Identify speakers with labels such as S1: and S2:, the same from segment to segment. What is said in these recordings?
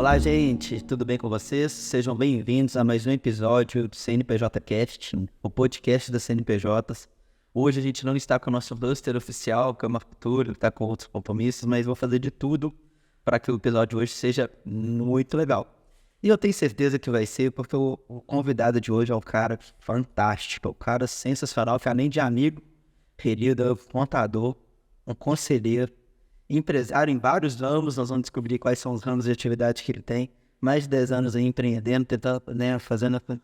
S1: Olá, gente, tudo bem com vocês? Sejam bem-vindos a mais um episódio do CNPJ Cast, o podcast das CNPJs. Hoje a gente não está com o nosso buster oficial, que é uma futura, que está com outros compromissos, mas vou fazer de tudo para que o episódio de hoje seja muito legal. E eu tenho certeza que vai ser, porque o convidado de hoje é um cara fantástico, um cara sensacional, que além de amigo, querido, é um contador, um conselheiro, empresário em vários ramos. Nós vamos descobrir quais são os ramos de atividade que ele tem. Mais de 10 anos aí empreendendo, tentando,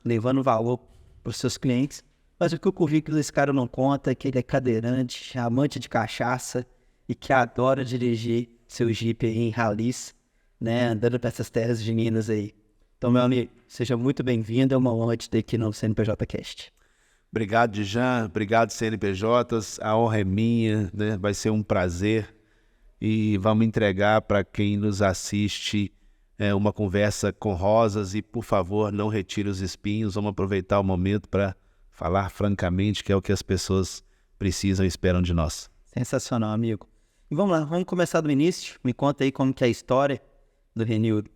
S1: levando valor para os seus clientes. Mas o que o currículo desse cara não conta é que ele é cadeirante, amante de cachaça e que adora dirigir seu Jeep aí em ralis, andando para essas terras de Minas aí. Então, meu amigo, seja muito bem-vindo. É uma honra te ter aqui no CNPJ Cast.
S2: Obrigado, Djan. Obrigado, CNPJs. A honra é minha, né? Vai ser um prazer. E vamos entregar para quem nos assiste uma conversa com rosas e, por favor, não retire os espinhos. Vamos aproveitar o momento para falar francamente, que é o que as pessoas precisam e esperam de nós.
S1: Sensacional, amigo. E vamos lá, vamos começar do início. Me conta aí como que é a história do Renildo.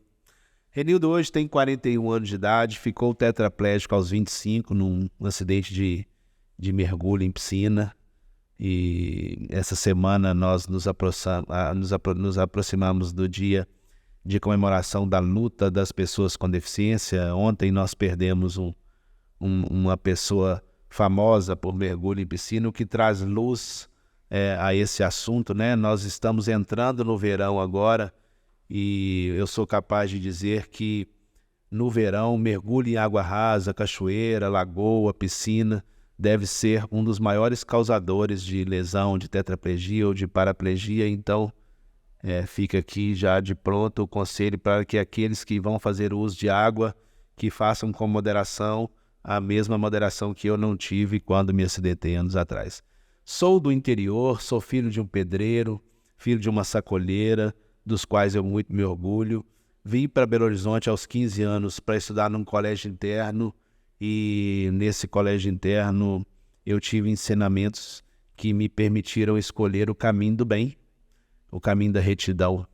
S2: Renildo hoje tem 41 anos de idade, ficou tetraplégico aos 25 num acidente de mergulho em piscina. E essa semana nós nos aproximamos do dia de comemoração da luta das pessoas com deficiência. Ontem nós perdemos uma pessoa famosa por mergulho em piscina, o que traz luz a esse assunto, né? Nós estamos entrando no verão agora e eu sou capaz de dizer que no verão mergulho em água rasa, cachoeira, lagoa, piscina deve ser um dos maiores causadores de lesão, de tetraplegia ou de paraplegia. Então, fica aqui já de pronto o conselho para que aqueles que vão fazer uso de água, que façam com moderação, a mesma moderação que eu não tive quando me acidentei anos atrás. Sou do interior, sou filho de um pedreiro, filho de uma sacoleira, dos quais eu muito me orgulho. Vim para Belo Horizonte aos 15 anos para estudar num colégio interno, e nesse colégio interno eu tive ensinamentos que me permitiram escolher o caminho do bem, o caminho da retidão.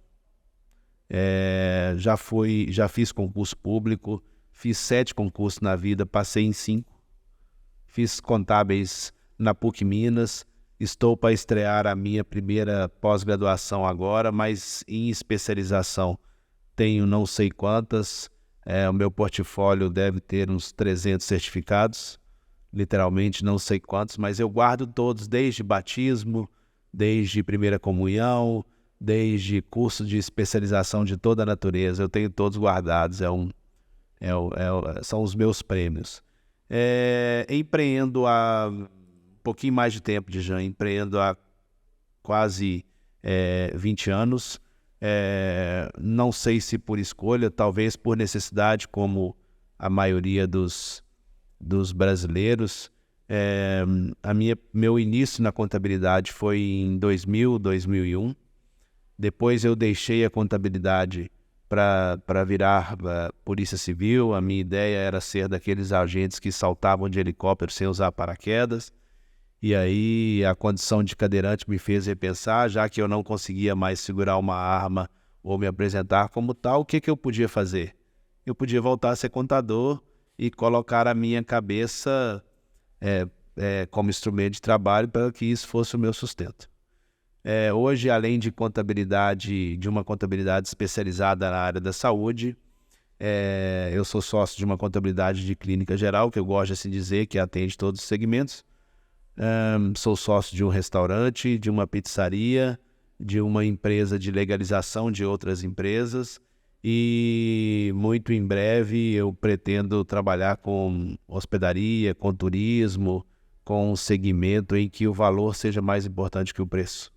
S2: Já fiz concurso público, fiz 7 concursos na vida, passei em 5. Fiz contábeis na PUC Minas, estou para estrear a minha primeira pós-graduação agora, mas em especialização tenho não sei quantas. O meu portfólio deve ter uns 300 certificados, literalmente não sei quantos, mas eu guardo todos, desde batismo, desde primeira comunhão, desde curso de especialização de toda a natureza. Eu tenho todos guardados, são os meus prêmios. Empreendo há um pouquinho mais de tempo, Djan, empreendo há quase 20 anos. Não sei se por escolha, talvez por necessidade, como a maioria dos brasileiros. Meu início na contabilidade foi em 2000, 2001. Depois eu deixei a contabilidade para virar polícia civil. A minha ideia era ser daqueles agentes que saltavam de helicóptero sem usar paraquedas. E aí a condição de cadeirante me fez repensar, já que eu não conseguia mais segurar uma arma ou me apresentar como tal, o que eu podia fazer? Eu podia voltar a ser contador e colocar a minha cabeça como instrumento de trabalho para que isso fosse o meu sustento. Hoje, além de uma contabilidade especializada na área da saúde, eu sou sócio de uma contabilidade de clínica geral, que eu gosto de assim dizer, que atende todos os segmentos. Sou sócio de um restaurante, de uma pizzaria, de uma empresa de legalização de outras empresas, e muito em breve eu pretendo trabalhar com hospedaria, com turismo, com um segmento em que o valor seja mais importante que o preço.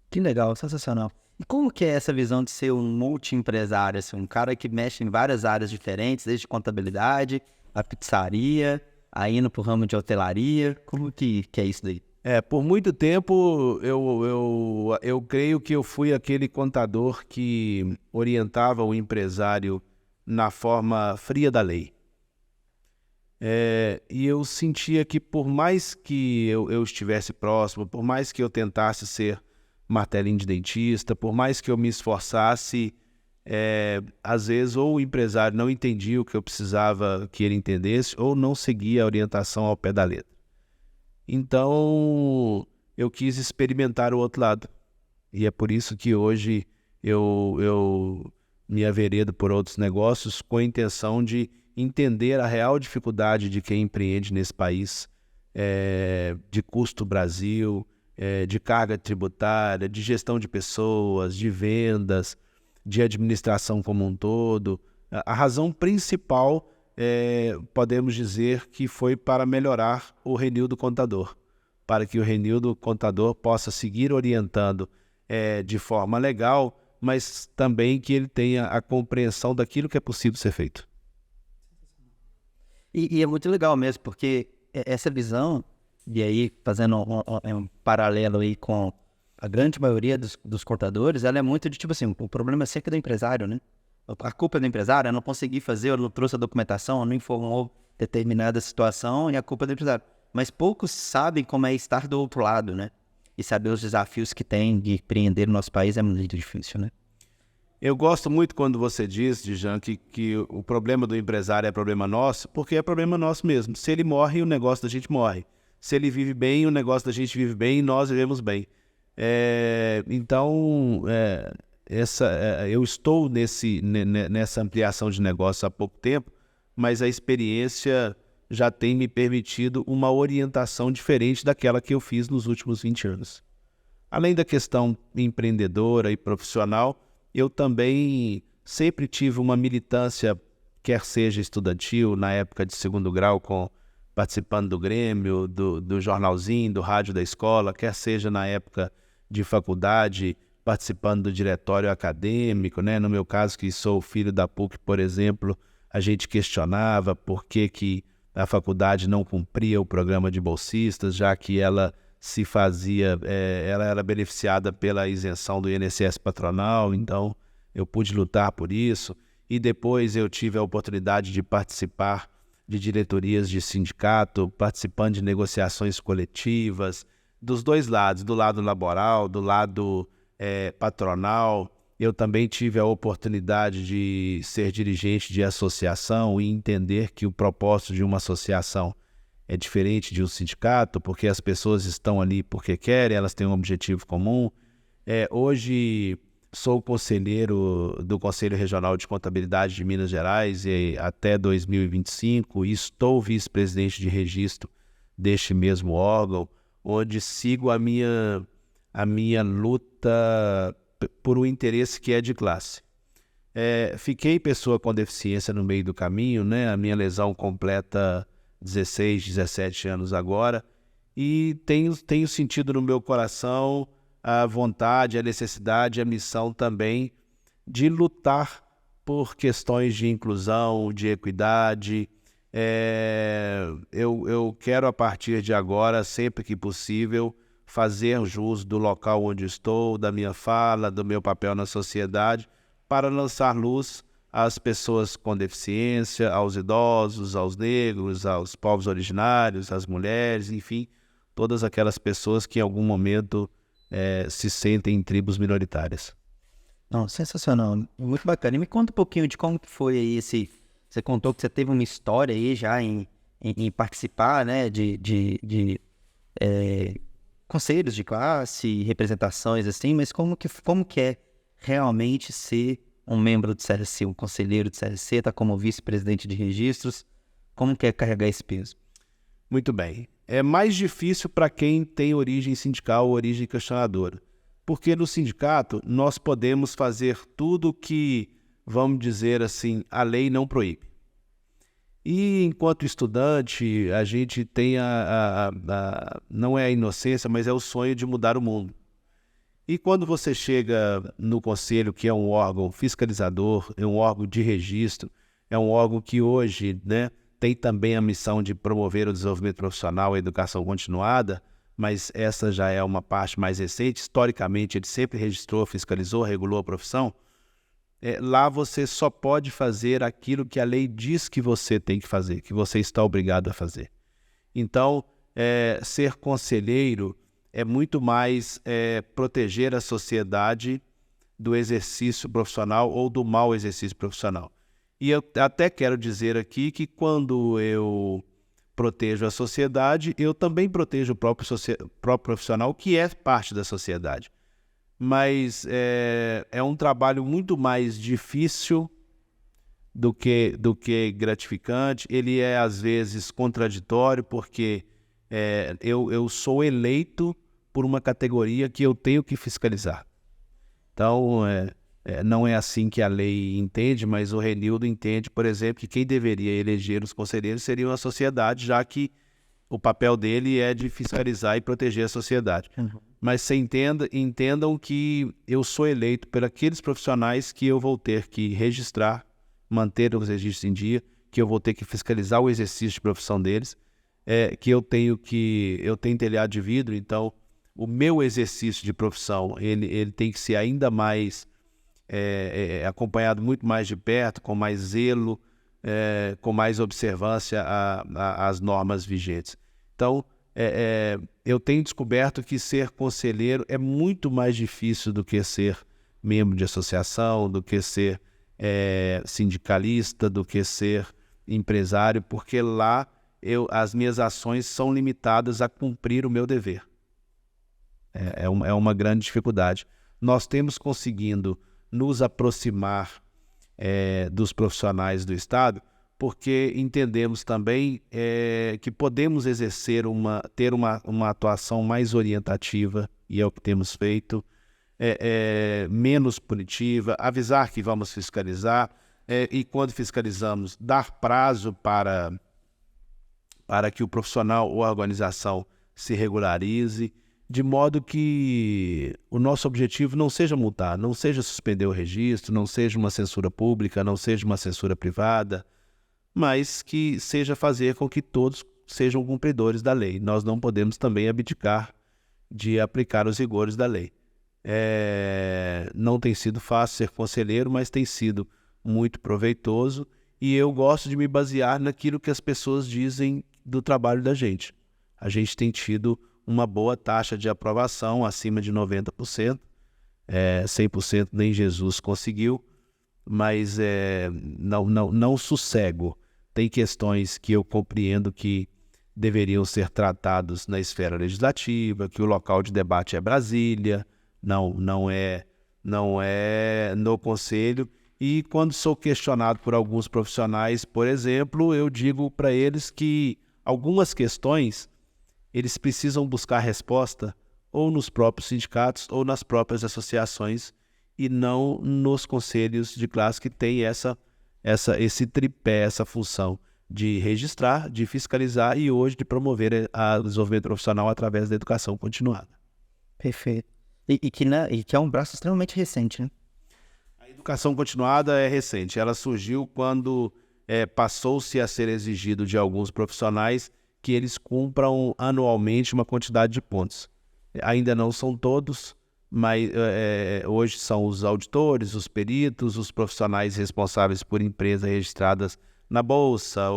S1: Que legal, sensacional. E como que é essa visão de ser um multi-empresário, assim, um cara que mexe em várias áreas diferentes, desde contabilidade, a pizzaria, aí indo pro ramo de hotelaria? Como que é isso daí?
S2: Por muito tempo eu creio que eu fui aquele contador que orientava o empresário na forma fria da lei. E eu sentia que por mais que eu estivesse próximo, por mais que eu tentasse ser martelinho de dentista, por mais que eu me esforçasse, às vezes ou o empresário não entendia o que eu precisava que ele entendesse ou não seguia a orientação ao pé da letra. Então, eu quis experimentar o outro lado. E é por isso que hoje eu me averedo por outros negócios com a intenção de entender a real dificuldade de quem empreende nesse país, de custo Brasil, de carga tributária, de gestão de pessoas, de vendas, de administração como um todo. A razão principal, podemos dizer que foi para melhorar o renil do contador, para que o renil do contador possa seguir orientando de forma legal, mas também que ele tenha a compreensão daquilo que é possível ser feito.
S1: E é muito legal mesmo, porque essa visão, e aí fazendo um paralelo aí com a grande maioria dos contadores, ela é muito de tipo assim, o problema é sempre do empresário, né? A culpa é do empresário, eu não consegui fazer, eu não trouxe a documentação, eu não informou determinada situação e a culpa é do empresário. Mas poucos sabem como é estar do outro lado, né? E saber os desafios que tem de empreender no nosso país é muito difícil, né?
S2: Eu gosto muito quando você diz, Djan, que o problema do empresário é problema nosso, porque é problema nosso mesmo. Se ele morre, o negócio da gente morre. Se ele vive bem, o negócio da gente vive bem e nós vivemos bem. Então, eu estou nessa ampliação de negócio há pouco tempo, mas a experiência já tem me permitido uma orientação diferente daquela que eu fiz nos últimos 20 anos. Além da questão empreendedora e profissional, eu também sempre tive uma militância, quer seja estudantil, na época de segundo grau, participando do Grêmio, do jornalzinho, do rádio da escola, quer seja na época de faculdade, participando do diretório acadêmico, né? No meu caso, que sou filho da PUC, por exemplo, a gente questionava por que a faculdade não cumpria o programa de bolsistas, já que ela ela era beneficiada pela isenção do INSS patronal, então eu pude lutar por isso. E depois eu tive a oportunidade de participar de diretorias de sindicato, participando de negociações coletivas, dos dois lados, do lado laboral, do lado patronal. Eu também tive a oportunidade de ser dirigente de associação e entender que o propósito de uma associação é diferente de um sindicato, porque as pessoas estão ali porque querem, elas têm um objetivo comum. Hoje sou conselheiro do Conselho Regional de Contabilidade de Minas Gerais até 2025 e estou vice-presidente de registro deste mesmo órgão, onde sigo a minha luta por um interesse que é de classe. Fiquei pessoa com deficiência no meio do caminho, né? A minha lesão completa 16, 17 anos agora, e tenho sentido no meu coração a vontade, a necessidade, a missão também de lutar por questões de inclusão, de equidade. Eu quero, a partir de agora, sempre que possível, fazer jus do local onde estou, da minha fala, do meu papel na sociedade, para lançar luz às pessoas com deficiência, aos idosos, aos negros, aos povos originários, às mulheres, enfim, todas aquelas pessoas que em algum momento se sentem em tribos minoritárias.
S1: Não, sensacional, muito bacana. E me conta um pouquinho de como que foi aí você contou que você teve uma história aí já em participar, né, de conselhos de classe, representações assim, mas como que é realmente ser um membro do CLC, um conselheiro do CLC, está como vice-presidente de registros, como que é carregar esse peso?
S2: Muito bem. É mais difícil para quem tem origem sindical ou origem questionadora, porque no sindicato nós podemos fazer tudo que, vamos dizer assim, a lei não proíbe. E enquanto estudante, a gente tem não é a inocência, mas é o sonho de mudar o mundo. E quando você chega no conselho, que é um órgão fiscalizador, é um órgão de registro, é um órgão que hoje, né, tem também a missão de promover o desenvolvimento profissional e a educação continuada, mas essa já é uma parte mais recente. Historicamente, ele sempre registrou, fiscalizou, regulou a profissão. Lá você só pode fazer aquilo que a lei diz que você tem que fazer, que você está obrigado a fazer. Então, ser conselheiro é muito mais proteger a sociedade do exercício profissional ou do mau exercício profissional. E eu até quero dizer aqui que quando eu protejo a sociedade, eu também protejo o próprio profissional, que é parte da sociedade. Mas é um trabalho muito mais difícil do que gratificante. Ele é, às vezes, contraditório, porque eu sou eleito por uma categoria que eu tenho que fiscalizar. Então, não é assim que a lei entende, mas o Renildo entende, por exemplo, que quem deveria eleger os conselheiros seria a sociedade, já que o papel dele é de fiscalizar e proteger a sociedade.
S1: Uhum.
S2: Mas entendam que eu sou eleito por aqueles profissionais que eu vou ter que registrar, manter os registros em dia, que eu vou ter que fiscalizar o exercício de profissão deles, que eu tenho telhado de vidro, então o meu exercício de profissão ele tem que ser ainda mais acompanhado muito mais de perto, com mais zelo, com mais observância às normas vigentes. Então, eu tenho descoberto que ser conselheiro é muito mais difícil do que ser membro de associação, do que ser sindicalista, do que ser empresário, porque lá as minhas ações são limitadas a cumprir o meu dever. É uma grande dificuldade. Nós temos conseguindo nos aproximar dos profissionais do Estado, porque entendemos também que podemos exercer ter uma atuação mais orientativa, e é o que temos feito, menos punitiva, avisar que vamos fiscalizar, e quando fiscalizamos, dar prazo para que o profissional ou a organização se regularize, de modo que o nosso objetivo não seja multar, não seja suspender o registro, não seja uma censura pública, não seja uma censura privada, mas que seja fazer com que todos sejam cumpridores da lei. Nós não podemos também abdicar de aplicar os rigores da lei. Não tem sido fácil ser conselheiro, mas tem sido muito proveitoso, e eu gosto de me basear naquilo que as pessoas dizem do trabalho da gente. A gente tem tido uma boa taxa de aprovação, acima de 90%, 100% nem Jesus conseguiu, mas não sossego. Tem questões que eu compreendo que deveriam ser tratados na esfera legislativa, que o local de debate é Brasília, não é no Conselho, e quando sou questionado por alguns profissionais, por exemplo, eu digo para eles que algumas questões eles precisam buscar resposta ou nos próprios sindicatos ou nas próprias associações, e não nos conselhos de classe, que tem esse tripé, essa função de registrar, de fiscalizar e hoje de promover o desenvolvimento profissional através da educação continuada.
S1: Perfeito. E que é um braço extremamente recente, né?
S2: A educação continuada é recente. Ela surgiu quando passou-se a ser exigido de alguns profissionais que eles cumpram anualmente uma quantidade de pontos. Ainda não são todos, mas hoje são os auditores, os peritos, os profissionais responsáveis por empresas registradas na Bolsa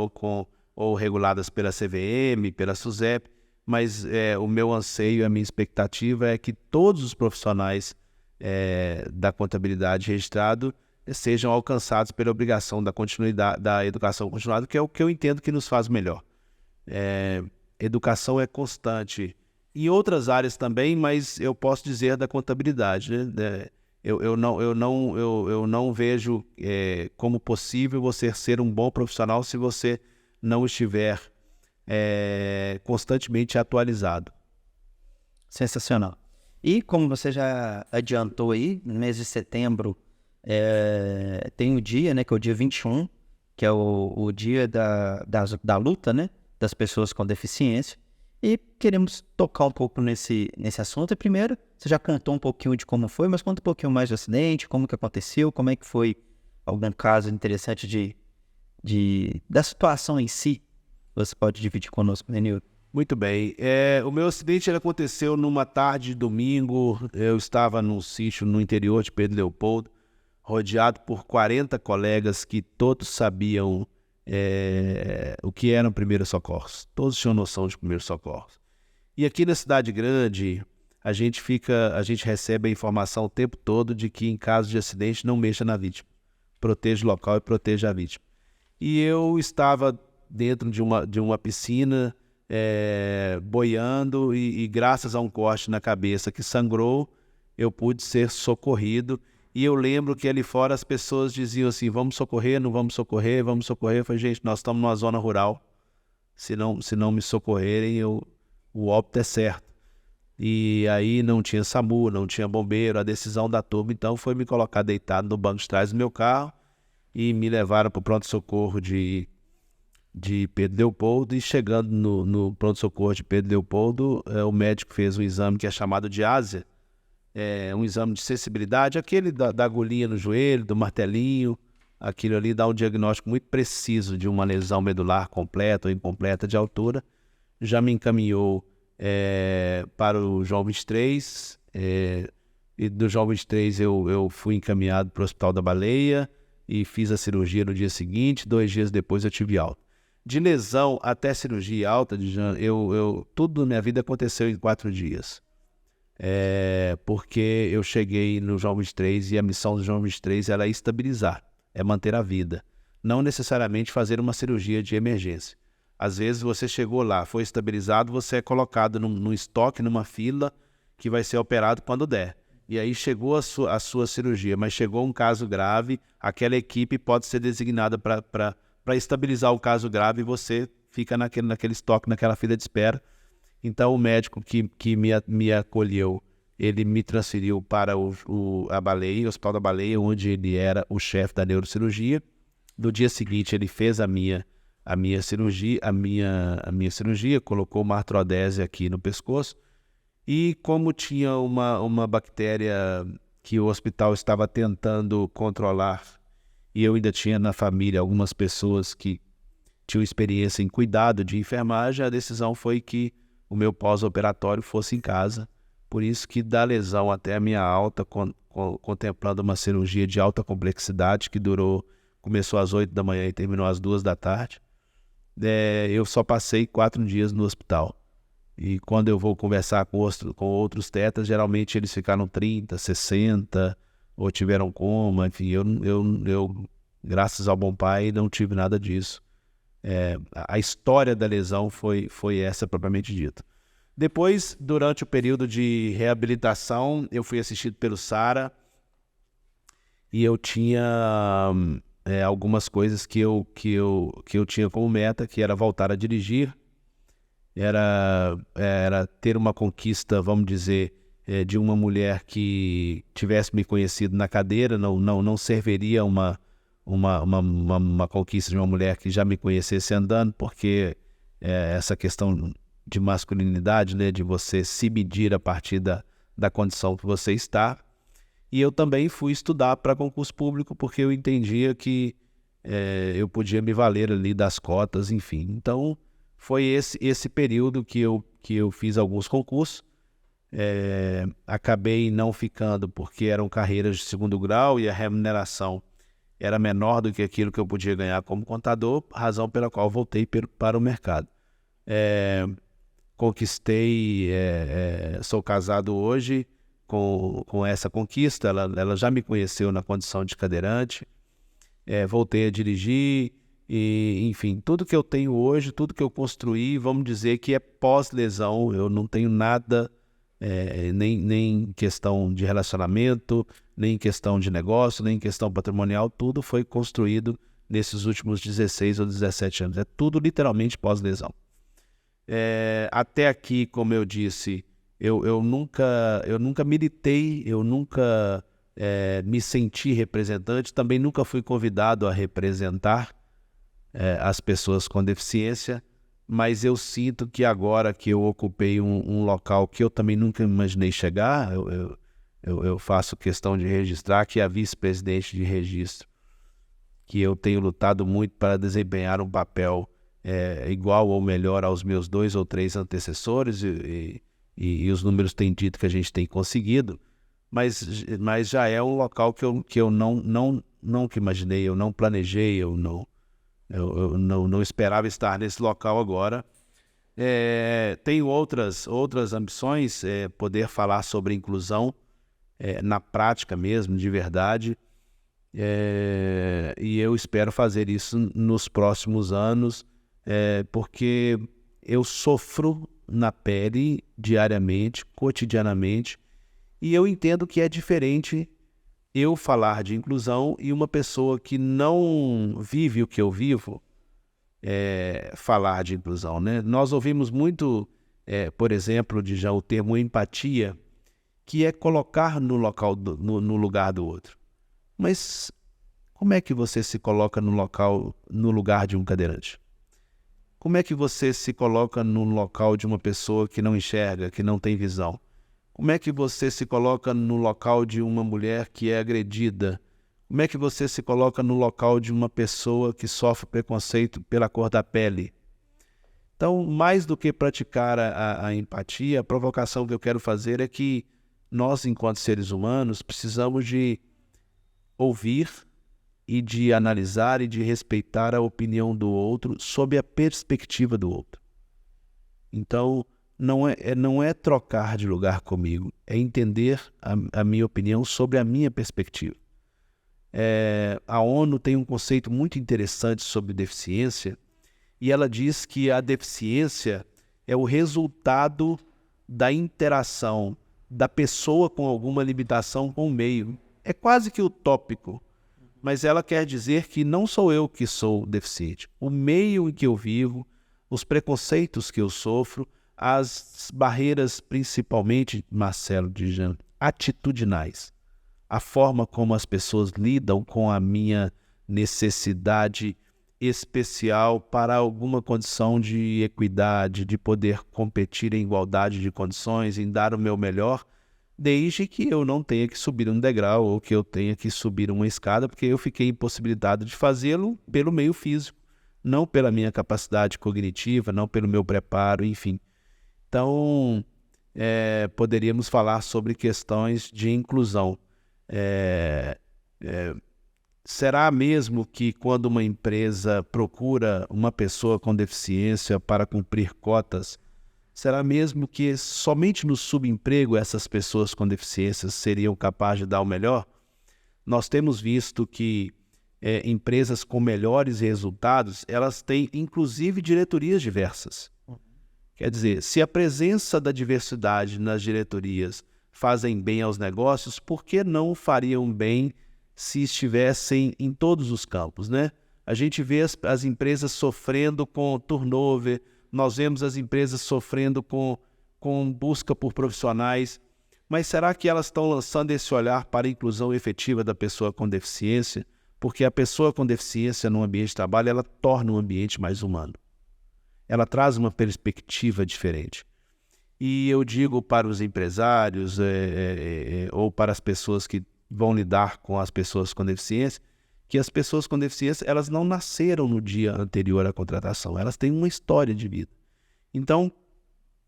S2: ou reguladas pela CVM, pela SUSEP, mas o meu anseio, a minha expectativa é que todos os profissionais da contabilidade registrado sejam alcançados pela obrigação da educação continuada, que é o que eu entendo que nos faz melhor. Educação é constante em outras áreas também, mas eu posso dizer da contabilidade, né? Eu não vejo como possível você ser um bom profissional se você não estiver constantemente atualizado.
S1: Sensacional. E como você já adiantou aí, no mês de setembro tem o dia, né, que é o dia 21, que é o dia da luta, né, das pessoas com deficiência, e queremos tocar um pouco nesse assunto. E primeiro, você já contou um pouquinho de como foi, mas conta um pouquinho mais do acidente, como que aconteceu, como é que foi algum caso interessante da situação em si. Você pode dividir conosco, Renildo?
S2: Muito bem. O meu acidente aconteceu numa tarde de domingo. Eu estava num sítio no interior de Pedro Leopoldo, rodeado por 40 colegas que todos sabiam o que eram primeiros socorros. Todos tinham noção de primeiros socorros. E aqui na cidade grande, a gente recebe a informação o tempo todo de que em caso de acidente não mexa na vítima. Proteja o local e proteja a vítima. E eu estava dentro de uma piscina, boiando, e graças a um corte na cabeça que sangrou, eu pude ser socorrido. E eu lembro que ali fora as pessoas diziam assim, vamos socorrer, não vamos socorrer, vamos socorrer. Eu falei, gente, nós estamos numa zona rural, se não me socorrerem, o óbito é certo. E aí não tinha SAMU, não tinha bombeiro, a decisão da turma então foi me colocar deitado no banco de trás do meu carro e me levaram para o pronto-socorro de Pedro Leopoldo. E chegando no pronto-socorro de Pedro Leopoldo, o médico fez um exame que é chamado de ASIA, um exame de sensibilidade, aquele da agulhinha no joelho, do martelinho. Aquilo ali dá um diagnóstico muito preciso de uma lesão medular completa ou incompleta de altura. Já me encaminhou para o João 23, e do João 23 eu fui encaminhado para o Hospital da Baleia e fiz a cirurgia no dia seguinte. 2 dias depois eu tive alta. De lesão até cirurgia alta, tudo na minha vida aconteceu em 4 dias. Porque eu cheguei no João 23 e a missão do João 23 é estabilizar, é manter a vida, não necessariamente fazer uma cirurgia de emergência. Às vezes você chegou lá, foi estabilizado, você é colocado num estoque, numa fila que vai ser operado quando der. E aí chegou a sua cirurgia, mas chegou um caso grave, aquela equipe pode ser designada para estabilizar o caso grave e você fica naquele estoque, naquela fila de espera. Então o médico que me acolheu, ele me transferiu para a Baleia, o Hospital da Baleia, onde ele era o chefe da neurocirurgia. No dia seguinte ele fez a minha cirurgia, colocou uma artrodese aqui no pescoço. E como tinha uma bactéria que o hospital estava tentando controlar, e eu ainda tinha na família algumas pessoas que tinham experiência em cuidado de enfermagem, a decisão foi que o meu pós-operatório fosse em casa. Por isso que da lesão até a minha alta, contemplando uma cirurgia de alta complexidade que começou às 8 da manhã e terminou às 2 da tarde, eu só passei 4 dias no hospital. E quando eu vou conversar com outros tetas, geralmente eles ficaram 30, 60, ou tiveram coma. Enfim, eu graças ao bom pai, não tive nada disso. A história da lesão foi essa propriamente dita. Depois, durante o período de reabilitação, eu fui assistido pelo Sara e eu tinha algumas coisas que eu tinha como meta, que era voltar a dirigir, era ter uma conquista, vamos dizer, de uma mulher que tivesse me conhecido na cadeira. Não serviria uma conquista de uma mulher que já me conhecesse andando, porque essa questão de masculinidade, né, de você se medir a partir da condição que você está. E eu também fui estudar para concurso público, porque eu entendia que eu podia me valer ali das cotas, enfim. Então foi esse período que eu fiz alguns concursos. Acabei não ficando porque eram carreiras de segundo grau e a remuneração era menor do que aquilo que eu podia ganhar como contador, razão pela qual voltei para o mercado. Conquistei, sou casado hoje com essa conquista. Ela já me conheceu na condição de cadeirante, voltei a dirigir, e enfim, tudo que eu tenho hoje, tudo que eu construí, vamos dizer que é pós-lesão. Eu não tenho nada, nem questão de relacionamento, nem questão de negócio, nem questão patrimonial. Tudo foi construído nesses últimos 16 ou 17 anos. É tudo literalmente pós-lesão. Até aqui, como eu disse, eu nunca militei, eu nunca me senti representante, também nunca fui convidado a representar as pessoas com deficiência, mas eu sinto que agora que eu ocupei um local que eu também nunca imaginei chegar, eu faço questão de registrar que a vice-presidente de registro, que eu tenho lutado muito para desempenhar um papel igual ou melhor aos meus 2 ou 3 antecessores, e os números têm dito que a gente tem conseguido, mas já é um local que eu nunca imaginei, eu não planejei, eu não esperava estar nesse local agora. Tenho outras ambições, poder falar sobre inclusão na prática mesmo, de verdade, e eu espero fazer isso nos próximos anos, porque eu sofro na pele diariamente, cotidianamente, e eu entendo que é diferente eu falar de inclusão e uma pessoa que não vive o que eu vivo falar de inclusão, né? Nós ouvimos muito, por exemplo, o termo empatia, que é colocar no lugar do outro. Mas como é que você se coloca no lugar de um cadeirante? Como é que você se coloca no local de uma pessoa que não enxerga, que não tem visão? Como é que você se coloca no local de uma mulher que é agredida? Como é que você se coloca no local de uma pessoa que sofre preconceito pela cor da pele? Então, mais do que praticar a empatia, a provocação que eu quero fazer é que nós, enquanto seres humanos, precisamos de ouvir e de analisar e de respeitar a opinião do outro sob a perspectiva do outro. Então, não é trocar de lugar comigo, é entender a minha opinião sobre a minha perspectiva. A ONU tem um conceito muito interessante sobre deficiência, e ela diz que a deficiência é o resultado da interação da pessoa com alguma limitação com o meio. É quase que utópico, mas ela quer dizer que não sou eu que sou deficiente. O meio em que eu vivo, os preconceitos que eu sofro, as barreiras, principalmente, Marcelo Dijan, atitudinais. A forma como as pessoas lidam com a minha necessidade especial para alguma condição de equidade, de poder competir em igualdade de condições, em dar o meu melhor, desde que eu não tenha que subir um degrau ou que eu tenha que subir uma escada, porque eu fiquei impossibilitado de fazê-lo pelo meio físico, não pela minha capacidade cognitiva, não pelo meu preparo, enfim. Então, poderíamos falar sobre questões de inclusão. Será mesmo que quando uma empresa procura uma pessoa com deficiência para cumprir cotas, será mesmo que somente no subemprego essas pessoas com deficiências seriam capazes de dar o melhor? Nós temos visto que empresas com melhores resultados, elas têm inclusive diretorias diversas. Quer dizer, se a presença da diversidade nas diretorias fazem bem aos negócios, por que não fariam bem se estivessem em todos os campos, né? A gente vê as empresas sofrendo com turnover, nós vemos as empresas sofrendo com busca por profissionais, mas será que elas estão lançando esse olhar para a inclusão efetiva da pessoa com deficiência? Porque a pessoa com deficiência no ambiente de trabalho, ela torna o ambiente mais humano. Ela traz uma perspectiva diferente. E eu digo para os empresários ou para as pessoas que vão lidar com as pessoas com deficiência, que as pessoas com deficiência, elas não nasceram no dia anterior à contratação, elas têm uma história de vida. Então,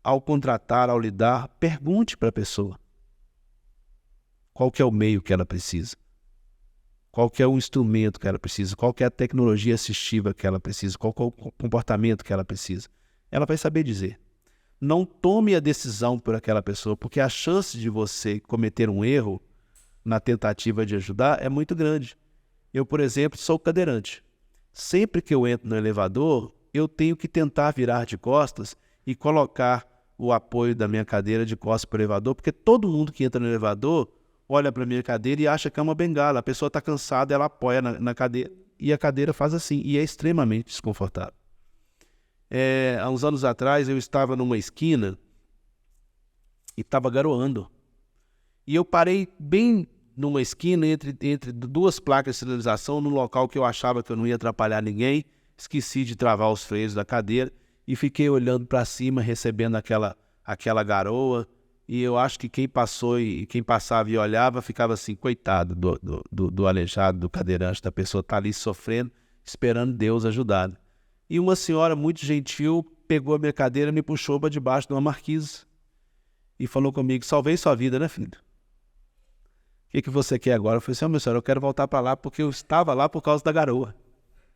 S2: ao contratar, ao lidar, pergunte para a pessoa qual que é o meio que ela precisa, qual que é o instrumento que ela precisa, qual que é a tecnologia assistiva que ela precisa, qual que é o comportamento que ela precisa. Ela vai saber dizer. Não tome a decisão por aquela pessoa, porque a chance de você cometer um erro na tentativa de ajudar é muito grande. Eu, por exemplo, sou cadeirante. Sempre que eu entro no elevador, eu tenho que tentar virar de costas e colocar o apoio da minha cadeira de costas para o elevador, porque todo mundo que entra no elevador olha para a minha cadeira e acha que é uma bengala. A pessoa está cansada, ela apoia na cadeira e a cadeira faz assim, e é extremamente desconfortável. Há uns anos atrás, eu estava numa esquina e estava garoando. E eu parei bem numa esquina entre duas placas de sinalização, num local que eu achava que eu não ia atrapalhar ninguém. Esqueci de travar os freios da cadeira e fiquei olhando para cima, recebendo aquela garoa. E eu acho que quem passava e olhava ficava assim, coitado do aleijado, do cadeirante, da pessoa tá ali sofrendo, esperando Deus ajudar. E uma senhora muito gentil pegou a minha cadeira e me puxou para debaixo de uma marquise e falou comigo: salvei sua vida, né, filho? O que você quer agora? Eu falei assim: meu senhor, eu quero voltar para lá porque eu estava lá por causa da garoa.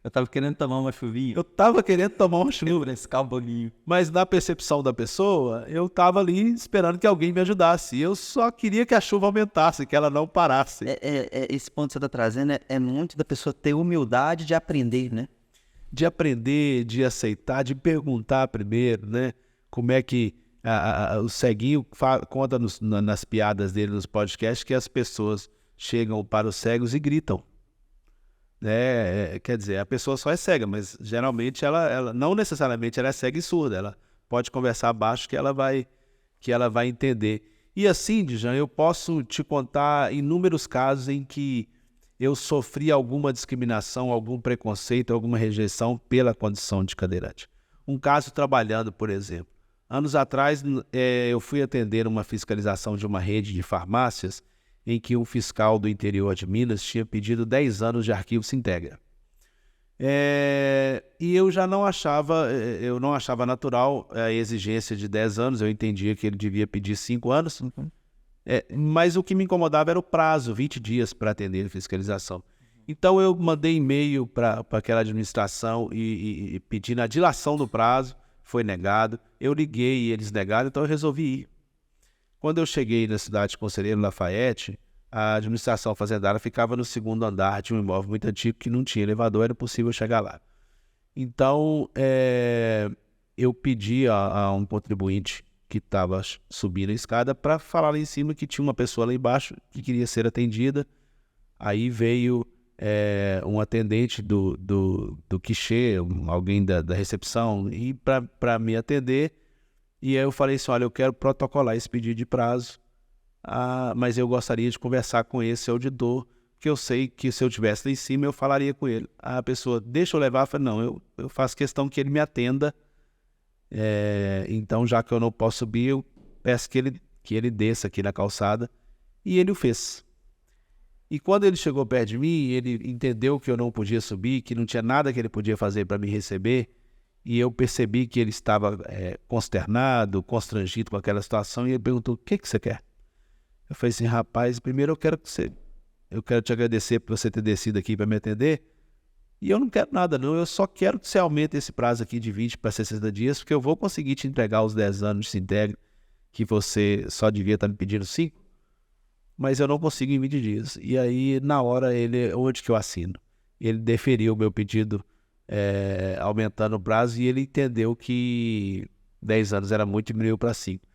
S1: Eu tava querendo tomar uma chuvinha.
S2: Eu tava querendo tomar uma chuva,
S1: Frescar um pouquinho.
S2: mas na percepção da pessoa, eu tava ali esperando que alguém me ajudasse. Eu só queria que a chuva aumentasse, que ela não parasse.
S1: Esse ponto que você tá trazendo é muito da pessoa ter humildade de aprender, né?
S2: De aprender, de aceitar, de perguntar primeiro, né? Como é que o ceguinho conta nas piadas dele nos podcasts que as pessoas chegam para os cegos e gritam. Né? Quer dizer, a pessoa só é cega, mas geralmente ela não necessariamente ela é cega e surda. Ela pode conversar baixo que ela vai entender. E assim, Djan, eu posso te contar inúmeros casos em que eu sofri alguma discriminação, algum preconceito, alguma rejeição pela condição de cadeirante. Um caso trabalhando, por exemplo. Anos atrás, eu fui atender uma fiscalização de uma rede de farmácias em que um fiscal do interior de Minas tinha pedido 10 anos de arquivo Sintegra. E eu não achava natural a exigência de 10 anos, eu entendia que ele devia pedir 5 anos. Mas o que me incomodava era o prazo, 20 dias para atender a fiscalização. Então eu mandei e-mail para aquela administração e pedindo a dilação do prazo, foi negado. Eu liguei e eles negaram, então eu resolvi ir. Quando eu cheguei na cidade de Conselheiro Lafayette, a administração fazendária ficava no segundo andar de um imóvel muito antigo que não tinha elevador, era possível chegar lá. Então eu pedi a um contribuinte que estava subindo a escada para falar lá em cima que tinha uma pessoa lá embaixo que queria ser atendida. Aí veio um atendente do guichê, alguém da recepção, e para me atender. E aí eu falei assim, olha, eu quero protocolar esse pedido de prazo, mas eu gostaria de conversar com esse auditor, porque eu sei que se eu estivesse lá em cima eu falaria com ele. A pessoa, deixa eu levar? Eu falei, não, eu faço questão que ele me atenda. Então, já que eu não posso subir, eu peço que ele desça aqui na calçada. E ele o fez. E quando ele chegou perto de mim, ele entendeu que eu não podia subir, que não tinha nada que ele podia fazer para me receber. E eu percebi que ele estava consternado, constrangido com aquela situação. E ele perguntou, o que você quer? Eu falei assim, rapaz, primeiro eu quero te agradecer por você ter descido aqui para me atender. E eu não quero nada não, eu só quero que você aumente esse prazo aqui de 20 para 60 dias, porque eu vou conseguir te entregar os 10 anos de Sintegra, que você só devia estar me pedindo 5, mas eu não consigo em 20 dias. E aí, na hora, onde que eu assino? Ele deferiu o meu pedido, aumentando o prazo, e ele entendeu que 10 anos era muito e diminuiu para 5.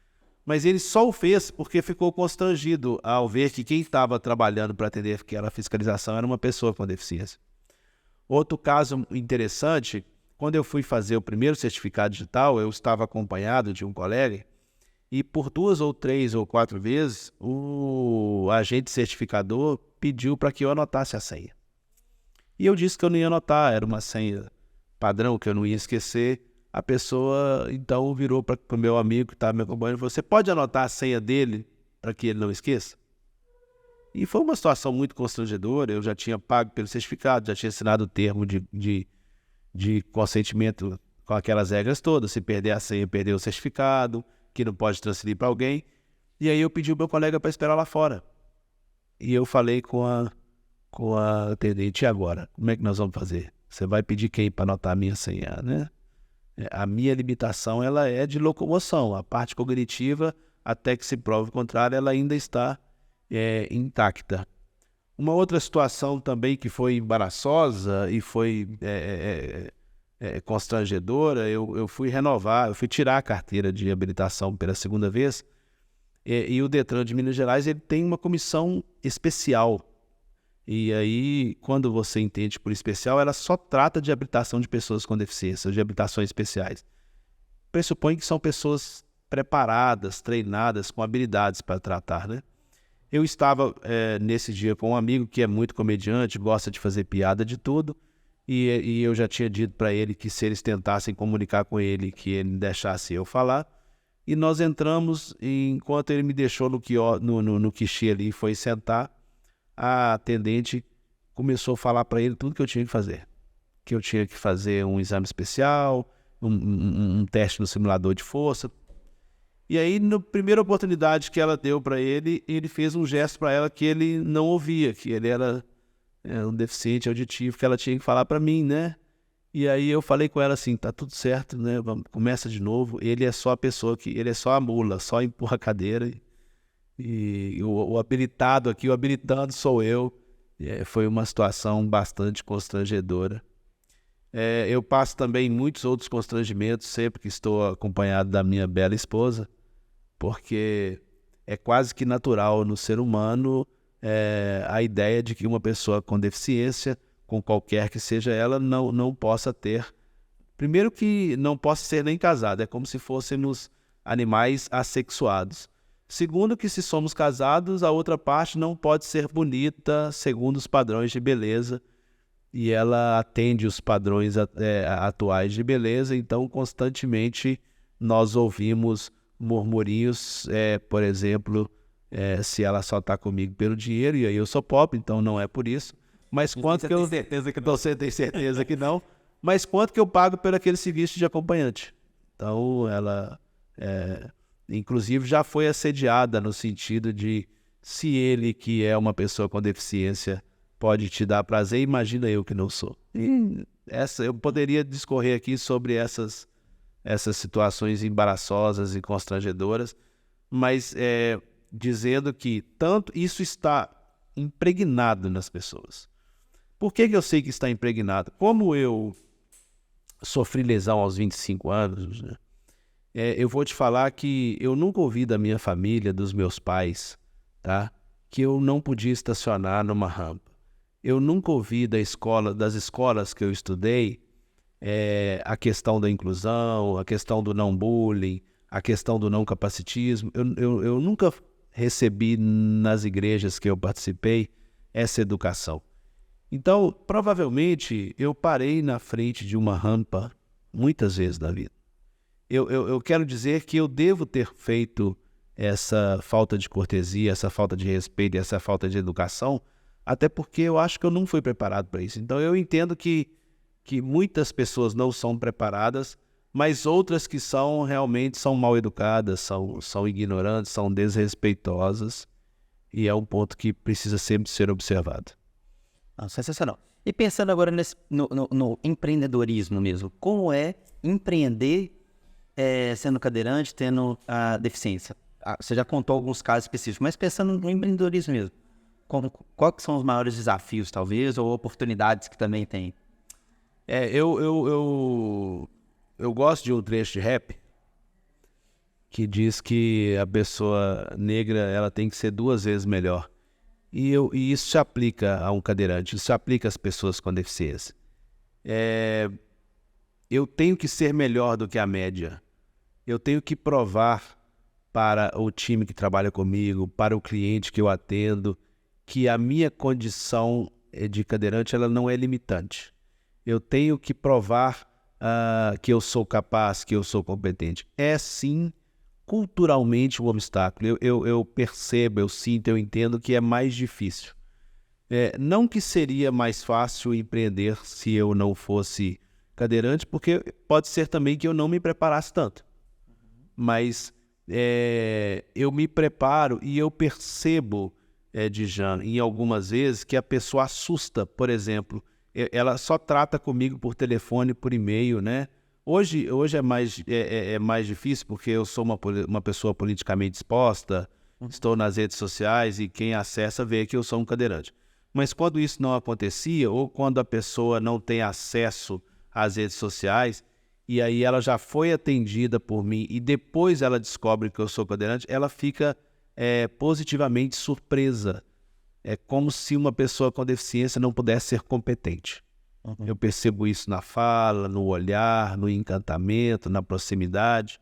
S2: Mas ele só o fez porque ficou constrangido ao ver que quem estava trabalhando para atender aquela fiscalização era uma pessoa com deficiência. Outro caso interessante, quando eu fui fazer o primeiro certificado digital, eu estava acompanhado de um colega e por 2 ou 3 ou 4 vezes o agente certificador pediu para que eu anotasse a senha. E eu disse que eu não ia anotar, era uma senha padrão que eu não ia esquecer. A pessoa então virou para o meu amigo que estava me acompanhando e falou, você pode anotar a senha dele para que ele não esqueça? E foi uma situação muito constrangedora, eu já tinha pago pelo certificado, já tinha assinado o termo de consentimento com aquelas regras todas, se perder a senha, perder o certificado, que não pode transferir para alguém. E aí eu pedi o meu colega para esperar lá fora. E eu falei com a atendente, e agora? Como é que nós vamos fazer? Você vai pedir quem para anotar a minha senha, né? A minha limitação ela é de locomoção, a parte cognitiva, até que se prove o contrário, ela ainda está intacta. Uma outra situação também que foi embaraçosa e foi constrangedora, eu fui tirar a carteira de habilitação pela segunda vez, e o Detran de Minas Gerais ele tem uma comissão especial. E aí, quando você entende por especial, ela só trata de habilitação de pessoas com deficiência, de habilitações especiais. Pressupõe que são pessoas preparadas, treinadas, com habilidades para tratar, né? Eu estava nesse dia com um amigo que é muito comediante, gosta de fazer piada de tudo, e eu já tinha dito para ele que se eles tentassem comunicar com ele, que ele deixasse eu falar. E nós entramos, e enquanto ele me deixou no guichê ali e foi sentar, a atendente começou a falar para ele tudo que eu tinha que fazer. Que eu tinha que fazer um exame especial, um teste no simulador de força. E aí, na primeira oportunidade que ela deu para ele, ele fez um gesto para ela que ele não ouvia, que ele era um deficiente auditivo, que ela tinha que falar para mim, né? E aí eu falei com ela assim, tá tudo certo, né? Começa de novo. Ele é só a pessoa ele é só a mula, só empurra a cadeira. E o habilitado aqui, o habilitando sou eu. Foi uma situação bastante constrangedora. Eu passo também muitos outros constrangimentos sempre que estou acompanhado da minha bela esposa, porque é quase que natural no ser humano a ideia de que uma pessoa com deficiência, com qualquer que seja ela, não possa ter. Primeiro que não possa ser nem casado, é como se fôssemos animais assexuados. Segundo que se somos casados, a outra parte não pode ser bonita segundo os padrões de beleza, e ela atende os padrões atuais de beleza, então constantemente nós ouvimos murmurinhos, por exemplo, se ela só está comigo pelo dinheiro, e aí eu sou pobre, então não é por isso. Mas quanto que eu... Você tem certeza que não? Mas quanto que eu pago por aquele serviço de acompanhante? Então ela, inclusive, já foi assediada no sentido de, se ele, que é uma pessoa com deficiência, pode te dar prazer, imagina eu que não sou. E eu poderia discorrer aqui sobre essas situações embaraçosas e constrangedoras, mas dizendo que tanto isso está impregnado nas pessoas. Por que eu sei que está impregnado? Como eu sofri lesão aos 25 anos, né? Eu vou te falar que eu nunca ouvi da minha família, dos meus pais, tá, que eu não podia estacionar numa rampa. Eu nunca ouvi das escolas que eu estudei, a questão da inclusão, a questão do não bullying, a questão do não capacitismo. Eu nunca recebi nas igrejas que eu participei essa educação. Então, provavelmente, eu parei na frente de uma rampa muitas vezes na vida. Eu quero dizer que eu devo ter feito essa falta de cortesia, essa falta de respeito, essa falta de educação, até porque eu acho que eu não fui preparado para isso. Então eu entendo que muitas pessoas não são preparadas, mas outras que realmente são mal educadas, são ignorantes, são desrespeitosas, e é um ponto que precisa sempre ser observado.
S1: Sensacional. E pensando agora no empreendedorismo mesmo, como é empreender sendo cadeirante, tendo a deficiência? Você já contou alguns casos específicos, mas pensando no empreendedorismo mesmo, quais são os maiores desafios, talvez, ou oportunidades que também tem?
S2: Eu gosto de um trecho de rap que diz que a pessoa negra ela tem que ser 2 vezes melhor. E isso se aplica a um cadeirante, isso se aplica às pessoas com deficiência. Eu tenho que ser melhor do que a média. Eu tenho que provar para o time que trabalha comigo, para o cliente que eu atendo, que a minha condição de cadeirante ela não é limitante. Eu tenho que provar que eu sou capaz, que eu sou competente. É sim, culturalmente um obstáculo. Eu percebo, eu sinto, eu entendo que é mais difícil. Não que seria mais fácil empreender se eu não fosse cadeirante, porque pode ser também que eu não me preparasse tanto. Mas eu me preparo e eu percebo, Djan, em algumas vezes que a pessoa assusta, por exemplo, ela só trata comigo por telefone, por e-mail, né? Hoje é mais difícil porque eu sou uma pessoa politicamente exposta, estou nas redes sociais e quem acessa vê que eu sou um cadeirante. Mas quando isso não acontecia, ou quando a pessoa não tem acesso às redes sociais, e aí ela já foi atendida por mim e depois ela descobre que eu sou cadeirante, ela fica positivamente surpresa. É como se uma pessoa com deficiência não pudesse ser competente. Eu percebo isso na fala, no olhar, no encantamento, na proximidade.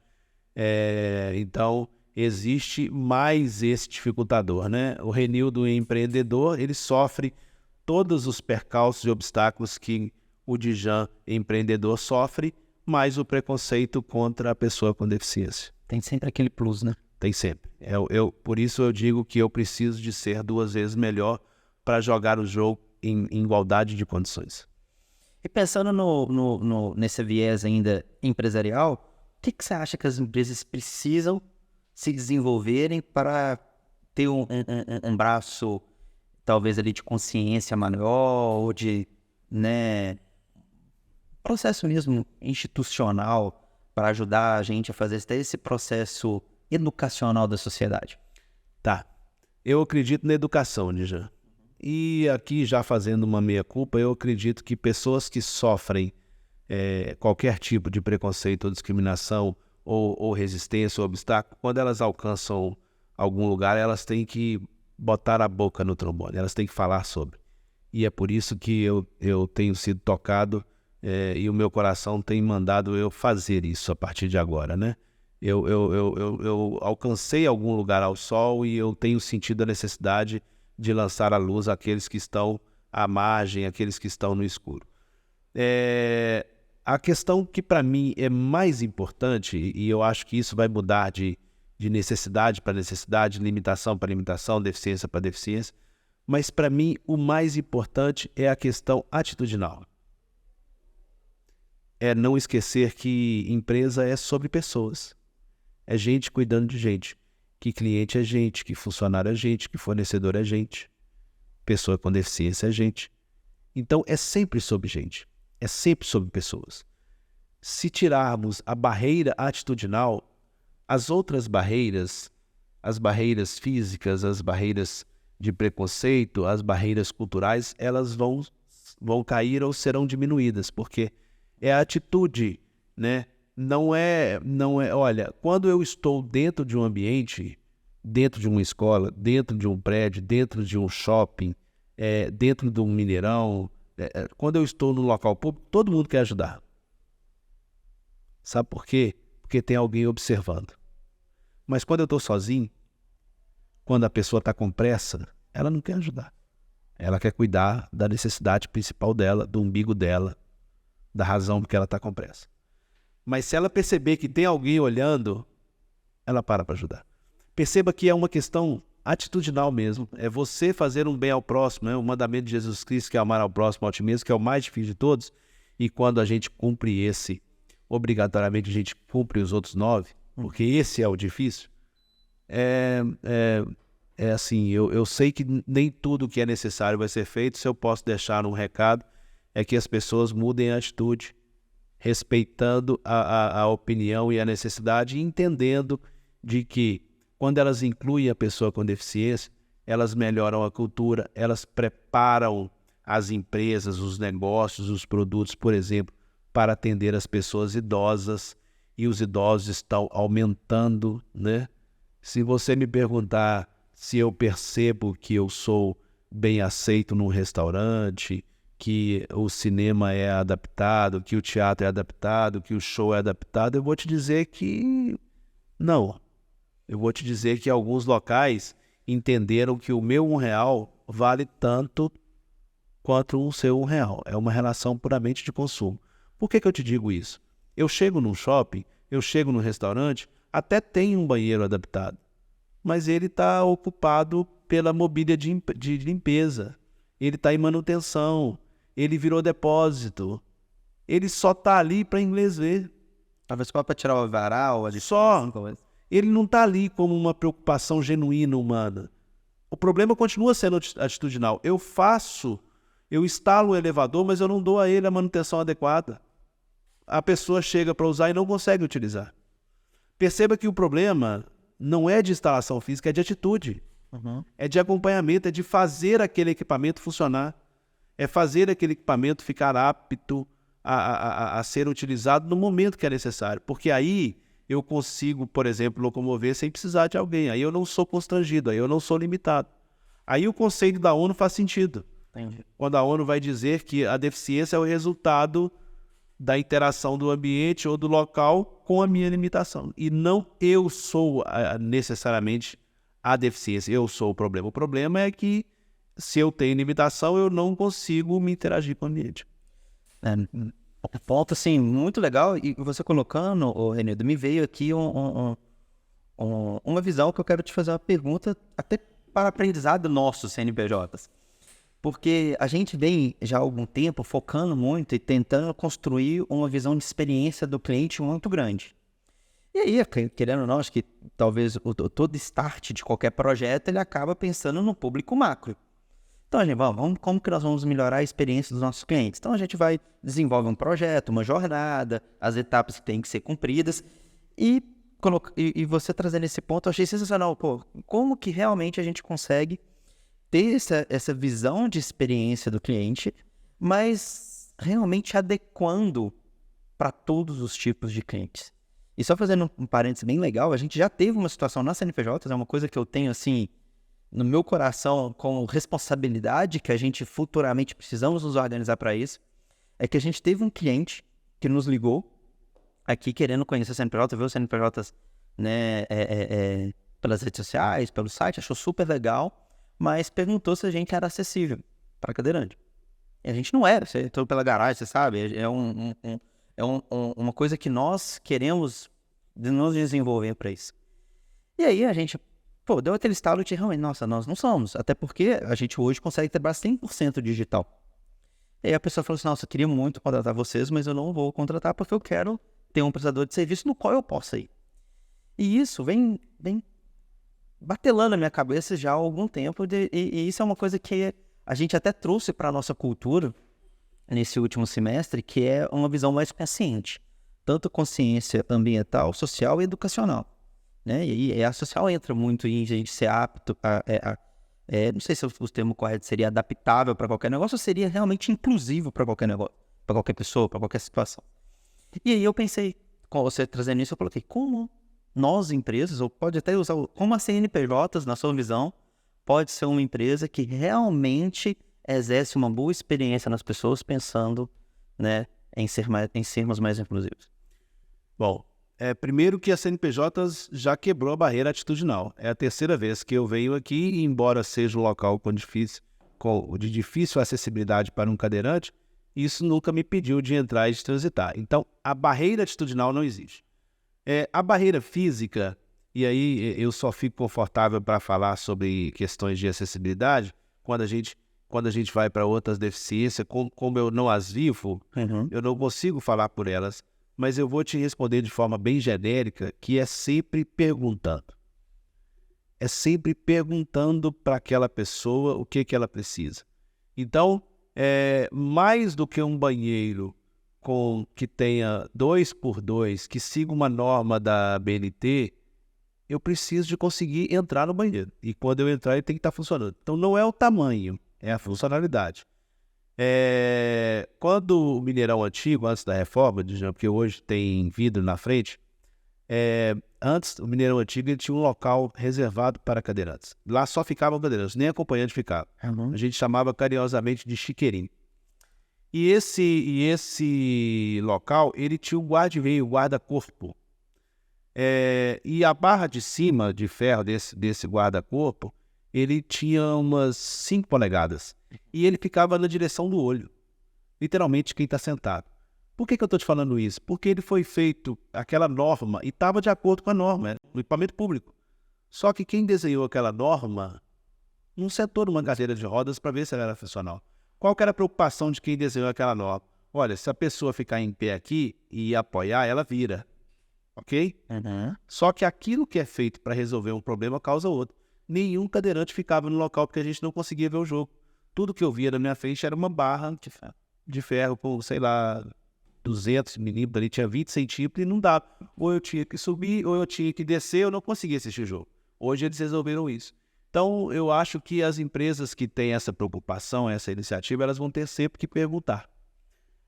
S2: Então, existe mais esse dificultador, né? O Renildo empreendedor, ele sofre todos os percalços e obstáculos que o Djan empreendedor sofre, mais o preconceito contra a pessoa com deficiência.
S1: Tem sempre aquele plus, né?
S2: Tem sempre. Por isso eu digo que eu preciso de ser 2 vezes melhor para jogar o jogo em igualdade de condições.
S1: E pensando nesse viés ainda empresarial, o que você acha que as empresas precisam se desenvolverem para ter um braço talvez ali de consciência maior ou de, né, processo mesmo institucional para ajudar a gente a fazer esse processo educacional da sociedade?
S2: Tá. Eu acredito na educação, Nijan. E aqui, já fazendo uma meia-culpa, eu acredito que pessoas que sofrem qualquer tipo de preconceito ou discriminação ou resistência ou obstáculo, quando elas alcançam algum lugar, elas têm que botar a boca no trombone, elas têm que falar sobre. E é por isso que eu tenho sido tocado e o meu coração tem mandado eu fazer isso a partir de agora, né? Eu alcancei algum lugar ao sol e eu tenho sentido a necessidade de lançar à luz aqueles que estão à margem, aqueles que estão no escuro. A questão que para mim é mais importante, e eu acho que isso vai mudar de necessidade para necessidade, limitação para limitação, deficiência para deficiência, mas para mim o mais importante é a questão atitudinal. É não esquecer que empresa é sobre pessoas. É gente cuidando de gente. Que cliente é gente, que funcionário é gente, que fornecedor é gente. Pessoa com deficiência é gente. Então é sempre sobre gente. É sempre sobre pessoas. Se tirarmos a barreira atitudinal, as outras barreiras, as barreiras físicas, as barreiras de preconceito, as barreiras culturais, elas vão cair ou serão diminuídas, porque é a atitude, né? Não é, olha, quando eu estou dentro de um ambiente, dentro de uma escola, dentro de um prédio, dentro de um shopping, dentro de um Mineirão, quando eu estou no local público, todo mundo quer ajudar. Sabe por quê? Porque tem alguém observando. Mas quando eu estou sozinho, quando a pessoa está com pressa, ela não quer ajudar. Ela quer cuidar da necessidade principal dela, do umbigo dela, da razão porque ela está com pressa. Mas se ela perceber que tem alguém olhando, ela para ajudar. Perceba que é uma questão atitudinal mesmo. É você fazer um bem ao próximo, né? O mandamento de Jesus Cristo, que é amar ao próximo ao ti mesmo, que é o mais difícil de todos. E quando a gente cumpre esse, obrigatoriamente a gente cumpre os outros 9, porque esse é o difícil. Assim, eu sei que nem tudo que é necessário vai ser feito. Se eu posso deixar um recado, é que as pessoas mudem a atitude, respeitando a opinião e a necessidade, e entendendo de que quando elas incluem a pessoa com deficiência, elas melhoram a cultura, elas preparam as empresas, os negócios, os produtos, por exemplo, para atender as pessoas idosas, e os idosos estão aumentando, né? Se você me perguntar se eu percebo que eu sou bem aceito num restaurante, que o cinema é adaptado, que o teatro é adaptado, que o show é adaptado, eu vou te dizer que não. Eu vou te dizer que alguns locais entenderam que o meu R$1 vale tanto quanto o seu R$1. É uma relação puramente de consumo. Por que eu te digo isso? Eu chego num shopping, eu chego num restaurante, até tem um banheiro adaptado, mas ele está ocupado pela mobília de limpeza. Ele está em manutenção, ele virou depósito, ele só está ali para inglês ver.
S1: Talvez só para tirar o varal,
S2: só. Ele não está ali como uma preocupação genuína humana. O problema continua sendo atitudinal. Eu instalo o elevador, mas eu não dou a ele a manutenção adequada. A pessoa chega para usar e não consegue utilizar. Perceba que o problema não é de instalação física, é de atitude. É de acompanhamento, é de fazer aquele equipamento funcionar. É fazer aquele equipamento ficar apto a ser utilizado no momento que é necessário. Porque aí eu consigo, por exemplo, locomover sem precisar de alguém. Aí eu não sou constrangido, aí eu não sou limitado. Aí o conceito da ONU faz sentido.
S1: Entendi.
S2: Quando a ONU vai dizer que a deficiência é o resultado da interação do ambiente ou do local com a minha limitação. E não eu sou necessariamente a deficiência, eu sou o problema. O problema é que se eu tenho limitação, eu não consigo me interagir com o ambiente.
S1: Um ponto, assim, muito legal. E você colocando, Renedo, me veio aqui uma visão que eu quero te fazer uma pergunta até para aprendizado nosso, CNPJs. Porque a gente vem já há algum tempo focando muito e tentando construir uma visão de experiência do cliente muito grande. E aí, querendo ou não, acho que talvez todo start de qualquer projeto ele acaba pensando no público macro. Então, a gente, como que nós vamos melhorar a experiência dos nossos clientes? Então, a gente vai desenvolver um projeto, uma jornada, as etapas que têm que ser cumpridas e você trazendo esse ponto, eu achei sensacional. Pô, como que realmente a gente consegue ter essa visão de experiência do cliente, mas realmente adequando para todos os tipos de clientes. E só fazendo um parênteses bem legal, a gente já teve uma situação na CNPJ, é uma coisa que eu tenho assim no meu coração com responsabilidade, que a gente futuramente precisamos nos organizar para isso, é que a gente teve um cliente que nos ligou aqui querendo conhecer a CNPJ, viu CNPJs, né, pelas redes sociais, pelo site, achou super legal, mas perguntou se a gente era acessível para cadeirante. E a gente não era, você entrou pela garagem, você sabe, uma coisa que nós queremos nos desenvolver para isso. E aí a gente, deu aquele estalo de realmente, nossa, nós não somos, até porque a gente hoje consegue trabalhar 100% digital. E aí a pessoa falou assim, nossa, eu queria muito contratar vocês, mas eu não vou contratar porque eu quero ter um prestador de serviço no qual eu possa ir. E isso vem batelando na minha cabeça já há algum tempo, e isso é uma coisa que a gente até trouxe para a nossa cultura nesse último semestre, que é uma visão mais consciente, tanto consciência ambiental, social e educacional, né? E a social entra muito em a gente ser apto não sei se o termo correto seria adaptável para qualquer negócio ou seria realmente inclusivo para qualquer negócio, para qualquer pessoa, para qualquer situação. E aí eu pensei, com você trazendo isso, eu coloquei, como nós empresas, ou pode até usar, como a CNPJ, na sua visão, pode ser uma empresa que realmente exerce uma boa experiência nas pessoas pensando, né, em sermos mais inclusivos.
S2: Bom, primeiro que a CNPJ já quebrou a barreira atitudinal. É a terceira vez que eu venho aqui e, embora seja um local de difícil acessibilidade para um cadeirante, isso nunca me impediu de entrar e de transitar. Então, a barreira atitudinal não existe. A barreira física, e aí eu só fico confortável para falar sobre questões de acessibilidade, quando a gente vai para outras deficiências, como eu não as vivo, eu não consigo falar por elas, mas eu vou te responder de forma bem genérica, que é sempre perguntando. É sempre perguntando para aquela pessoa o que ela precisa. Então, mais do que um banheiro que tenha 2x2, que siga uma norma da BNT, eu preciso de conseguir entrar no banheiro. E quando eu entrar, ele tem que estar funcionando. Então, não é o tamanho, é a funcionalidade. Quando o Mineirão antigo, antes da reforma, porque hoje tem vidro na frente, antes o Mineirão antigo ele tinha um local reservado para cadeirantes. Lá só ficavam cadeirantes, nem acompanhante ficava. A gente chamava carinhosamente de chiqueirinho. E esse local, ele tinha um guarda-veio, guarda-corpo. E a barra de cima de ferro desse guarda-corpo, ele tinha umas 5 polegadas. E ele ficava na direção do olho. Literalmente quem está sentado. Por que eu estou te falando isso? Porque ele foi feito, aquela norma, e estava de acordo com a norma, no equipamento público. Só que quem desenhou aquela norma não sentou numa cadeira de rodas para ver se ela era funcional. Qual que era a preocupação de quem desenhou aquela norma? Olha, se a pessoa ficar em pé aqui e apoiar, ela vira. Ok? Só que aquilo que é feito para resolver um problema causa outro. Nenhum cadeirante ficava no local porque a gente não conseguia ver o jogo. Tudo que eu via na minha frente era uma barra de ferro com, sei lá, 200 milímetros, ali tinha 20 centímetros e não dava. Ou eu tinha que subir, ou eu tinha que descer, eu não conseguia assistir o jogo. Hoje eles resolveram isso. Então, eu acho que as empresas que têm essa preocupação, essa iniciativa, elas vão ter sempre que perguntar.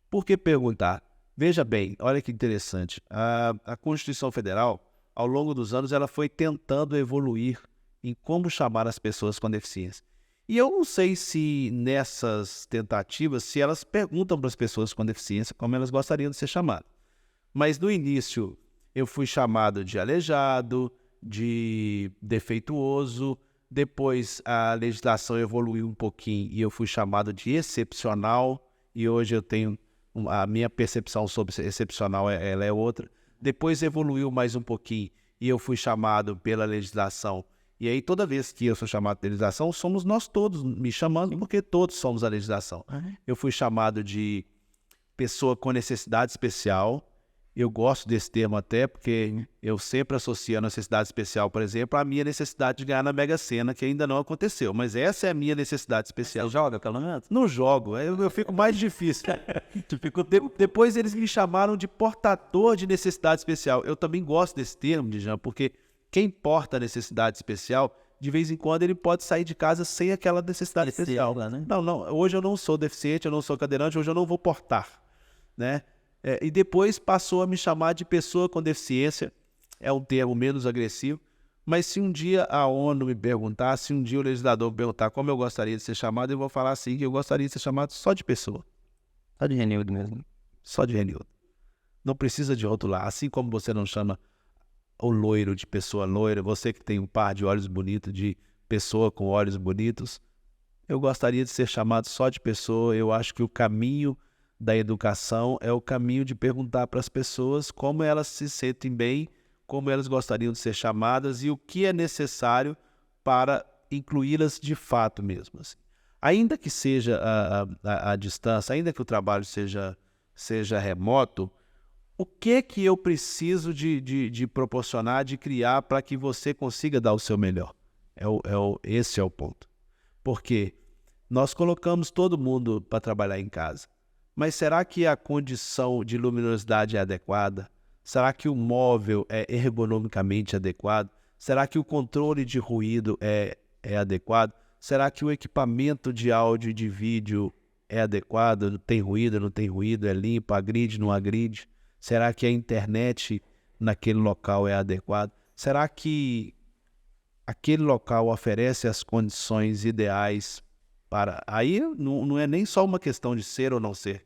S2: Por que perguntar? Veja bem, olha que interessante. A Constituição Federal, ao longo dos anos, ela foi tentando evoluir em como chamar as pessoas com deficiência. E eu não sei se nessas tentativas, se elas perguntam para as pessoas com deficiência como elas gostariam de ser chamadas. Mas no início, eu fui chamado de aleijado, de defeituoso. Depois a legislação evoluiu um pouquinho e eu fui chamado de excepcional. E hoje eu tenho a minha percepção sobre excepcional, ela é outra. Depois evoluiu mais um pouquinho e eu fui chamado pela legislação. E aí toda vez que eu sou chamado de legislação, somos nós todos me chamando, porque todos somos a legislação. Eu fui chamado de pessoa com necessidade especial Eu gosto desse termo até porque eu sempre associo a necessidade especial, por exemplo, à minha necessidade de ganhar na Mega Sena, que ainda não aconteceu. Mas essa é a minha necessidade especial.
S1: Você joga, pelo menos?
S2: Não jogo, eu fico mais difícil. Depois eles me chamaram de portador de necessidade especial. Eu também gosto desse termo, Djan, porque quem porta a necessidade especial, de vez em quando ele pode sair de casa sem aquela necessidade especial.
S1: Né?
S2: Não, hoje eu não sou deficiente, eu não sou cadeirante, hoje eu não vou portar, né? E depois passou a me chamar de pessoa com deficiência, é um termo menos agressivo, mas se um dia a ONU me perguntar, se um dia o legislador me perguntar como eu gostaria de ser chamado, eu vou falar assim, que eu gostaria de ser chamado só de pessoa.
S1: Só de Renildo mesmo.
S2: Só de Renildo. Não precisa de rotular, assim como você não chama o loiro de pessoa loira, você que tem um par de olhos bonitos de pessoa com olhos bonitos, eu gostaria de ser chamado só de pessoa. Eu acho que o caminho da educação é o caminho de perguntar para as pessoas como elas se sentem bem, como elas gostariam de ser chamadas e o que é necessário para incluí-las de fato mesmo. Assim. Ainda que seja a distância, ainda que o trabalho seja remoto, o que eu preciso de proporcionar, de criar para que você consiga dar o seu melhor? Esse é o ponto. Porque nós colocamos todo mundo para trabalhar em casa. Mas será que a condição de luminosidade é adequada? Será que o móvel é ergonomicamente adequado? Será que o controle de ruído é adequado? Será que o equipamento de áudio e de vídeo é adequado? Não tem ruído, não tem ruído, é limpo, agride, não agride? Será que a internet naquele local é adequada? Será que aquele local oferece as condições ideais para... Aí não é nem só uma questão de ser ou não ser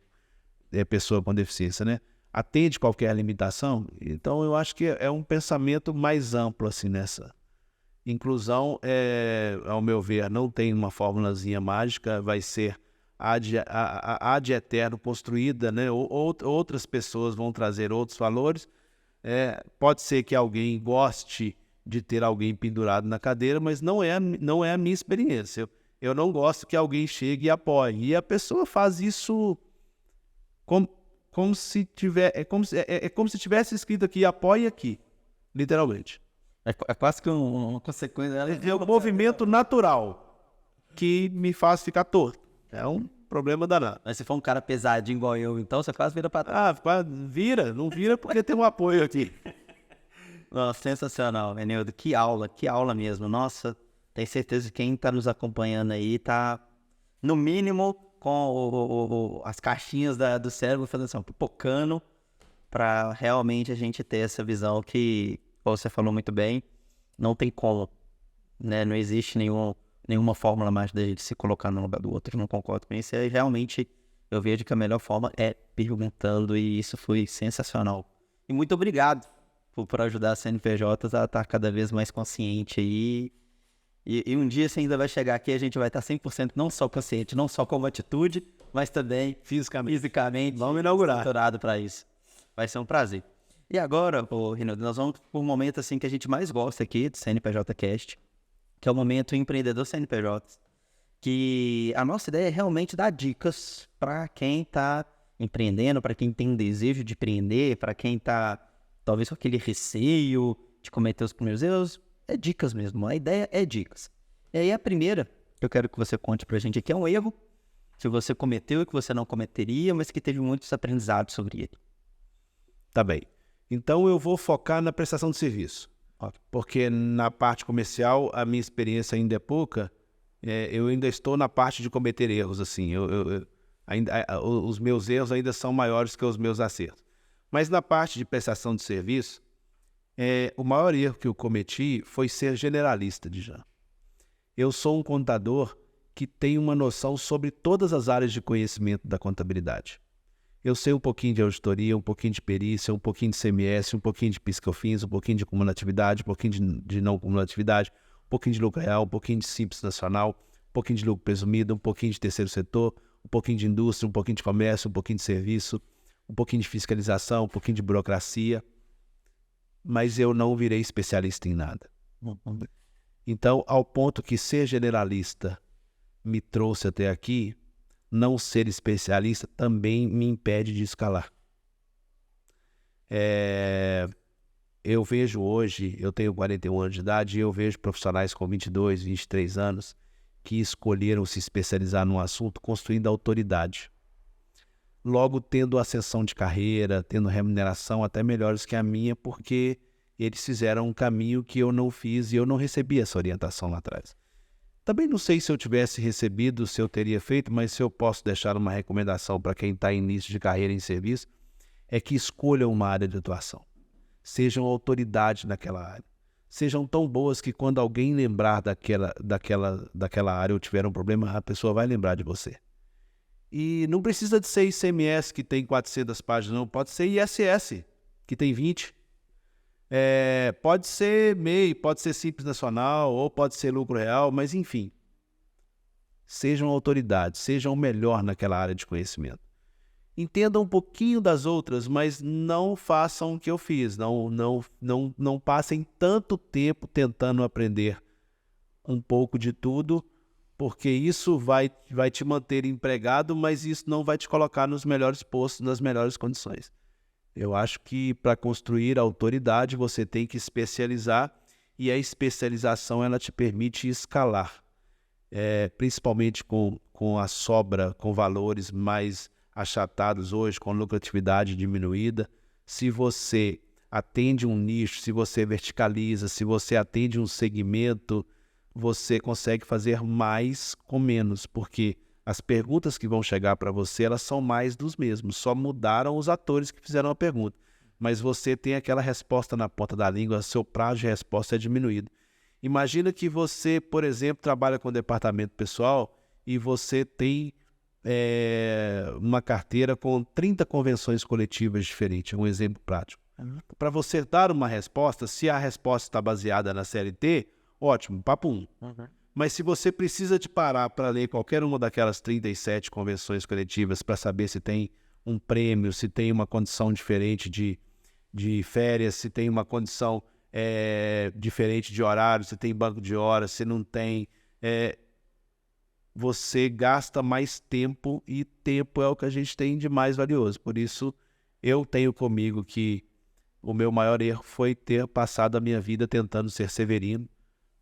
S2: pessoa com deficiência, né? Atende qualquer limitação. Então, eu acho que é um pensamento mais amplo assim nessa. Inclusão, ao meu ver, não tem uma formulazinha mágica, vai ser ad eterno construída, né? Outras pessoas vão trazer outros valores. Pode ser que alguém goste de ter alguém pendurado na cadeira, mas não é a minha experiência. Eu não gosto que alguém chegue e apoie. E a pessoa faz isso como se tivesse escrito aqui, apoie aqui, literalmente.
S1: É quase que uma consequência.
S2: É um movimento natural que me faz ficar torto. É um problema danado.
S1: Mas se for um cara pesadinho igual eu, então você quase vira pra trás.
S2: Não vira porque tem um apoio aqui.
S1: Nossa, sensacional, Renildo. Que aula mesmo. Nossa, tenho certeza que quem tá nos acompanhando aí tá, no mínimo, com as caixinhas do cérebro fazendo assim, pipocando, pra realmente a gente ter essa visão que, como você falou muito bem, não tem como, né? Não existe nenhuma fórmula mais da gente se colocar no lugar do outro. Eu não concordo com isso. E realmente eu vejo que a melhor forma é perguntando, e isso foi sensacional. E muito obrigado por ajudar a CNPJ a estar cada vez mais consciente aí. E um dia você ainda vai chegar aqui, a gente vai estar 100% não só consciente, não só como atitude, mas também fisicamente
S2: Vamos inaugurar.
S1: estruturado para isso. Vai ser um prazer. E agora, Renildo, nós vamos para um momento assim que a gente mais gosta aqui do CNPJ Cast, que é o momento empreendedor CNPJ, que a nossa ideia é realmente dar dicas para quem está empreendendo, para quem tem desejo de empreender, para quem está talvez com aquele receio de cometer os primeiros erros. É dicas mesmo, a ideia é dicas. E aí a primeira que eu quero que você conte pra gente aqui é um erro que você cometeu e que você não cometeria, mas que teve muitos aprendizados sobre ele.
S2: Tá bem. Então eu vou focar na prestação de serviço. Porque na parte comercial a minha experiência ainda é pouca. Eu ainda estou na parte de cometer erros, assim. Os meus erros ainda são maiores que os meus acertos. Mas na parte de prestação de serviço, o maior erro que eu cometi foi ser generalista, Djan. Eu sou um contador que tem uma noção sobre todas as áreas de conhecimento da contabilidade. Eu sei um pouquinho de auditoria, um pouquinho de perícia, um pouquinho de CMS, um pouquinho de PIS/COFINS, um pouquinho de cumulatividade, um pouquinho de não cumulatividade, um pouquinho de lucro real, um pouquinho de Simples Nacional, um pouquinho de lucro presumido, um pouquinho de terceiro setor, um pouquinho de indústria, um pouquinho de comércio, um pouquinho de serviço, um pouquinho de fiscalização, um pouquinho de burocracia, mas eu não virei especialista em nada. Então, ao ponto que ser generalista me trouxe até aqui, não ser especialista também me impede de escalar. Eu vejo hoje, eu tenho 41 anos de idade, e eu vejo profissionais com 22, 23 anos que escolheram se especializar num assunto construindo autoridade. Logo tendo ascensão de carreira, tendo remuneração até melhores que a minha, porque eles fizeram um caminho que eu não fiz e eu não recebi essa orientação lá atrás. Também não sei se eu tivesse recebido, se eu teria feito, mas se eu posso deixar uma recomendação para quem está em início de carreira em serviço, é que escolham uma área de atuação. Sejam autoridade naquela área. Sejam tão boas que quando alguém lembrar daquela área ou tiver um problema, a pessoa vai lembrar de você. E não precisa de ser ICMS, que tem 400 páginas, não. Pode ser ISS, que tem 20. Pode ser MEI, pode ser Simples Nacional, ou pode ser lucro real, mas enfim. Sejam autoridades, sejam o melhor naquela área de conhecimento. Entendam um pouquinho das outras, mas não façam o que eu fiz. Não passem tanto tempo tentando aprender um pouco de tudo, porque isso vai te manter empregado, mas isso não vai te colocar nos melhores postos, nas melhores condições. Eu acho que para construir autoridade você tem que especializar, e a especialização ela te permite escalar, principalmente com a sobra, com valores mais achatados hoje, com lucratividade diminuída. Se você atende um nicho, se você verticaliza, se você atende um segmento, você consegue fazer mais com menos, porque as perguntas que vão chegar para você, elas são mais dos mesmos, só mudaram os atores que fizeram a pergunta. Mas você tem aquela resposta na ponta da língua, seu prazo de resposta é diminuído. Imagina que você, por exemplo, trabalha com departamento pessoal e você tem uma carteira com 30 convenções coletivas diferentes, um exemplo prático. Para você dar uma resposta, se a resposta está baseada na CLT, ótimo, papo 1. Mas se você precisa de parar para ler qualquer uma daquelas 37 convenções coletivas para saber se tem um prêmio, se tem uma condição diferente de férias, se tem uma condição diferente de horário, se tem banco de horas, se não tem... você gasta mais tempo, e tempo é o que a gente tem de mais valioso. Por isso, eu tenho comigo que o meu maior erro foi ter passado a minha vida tentando ser Severino,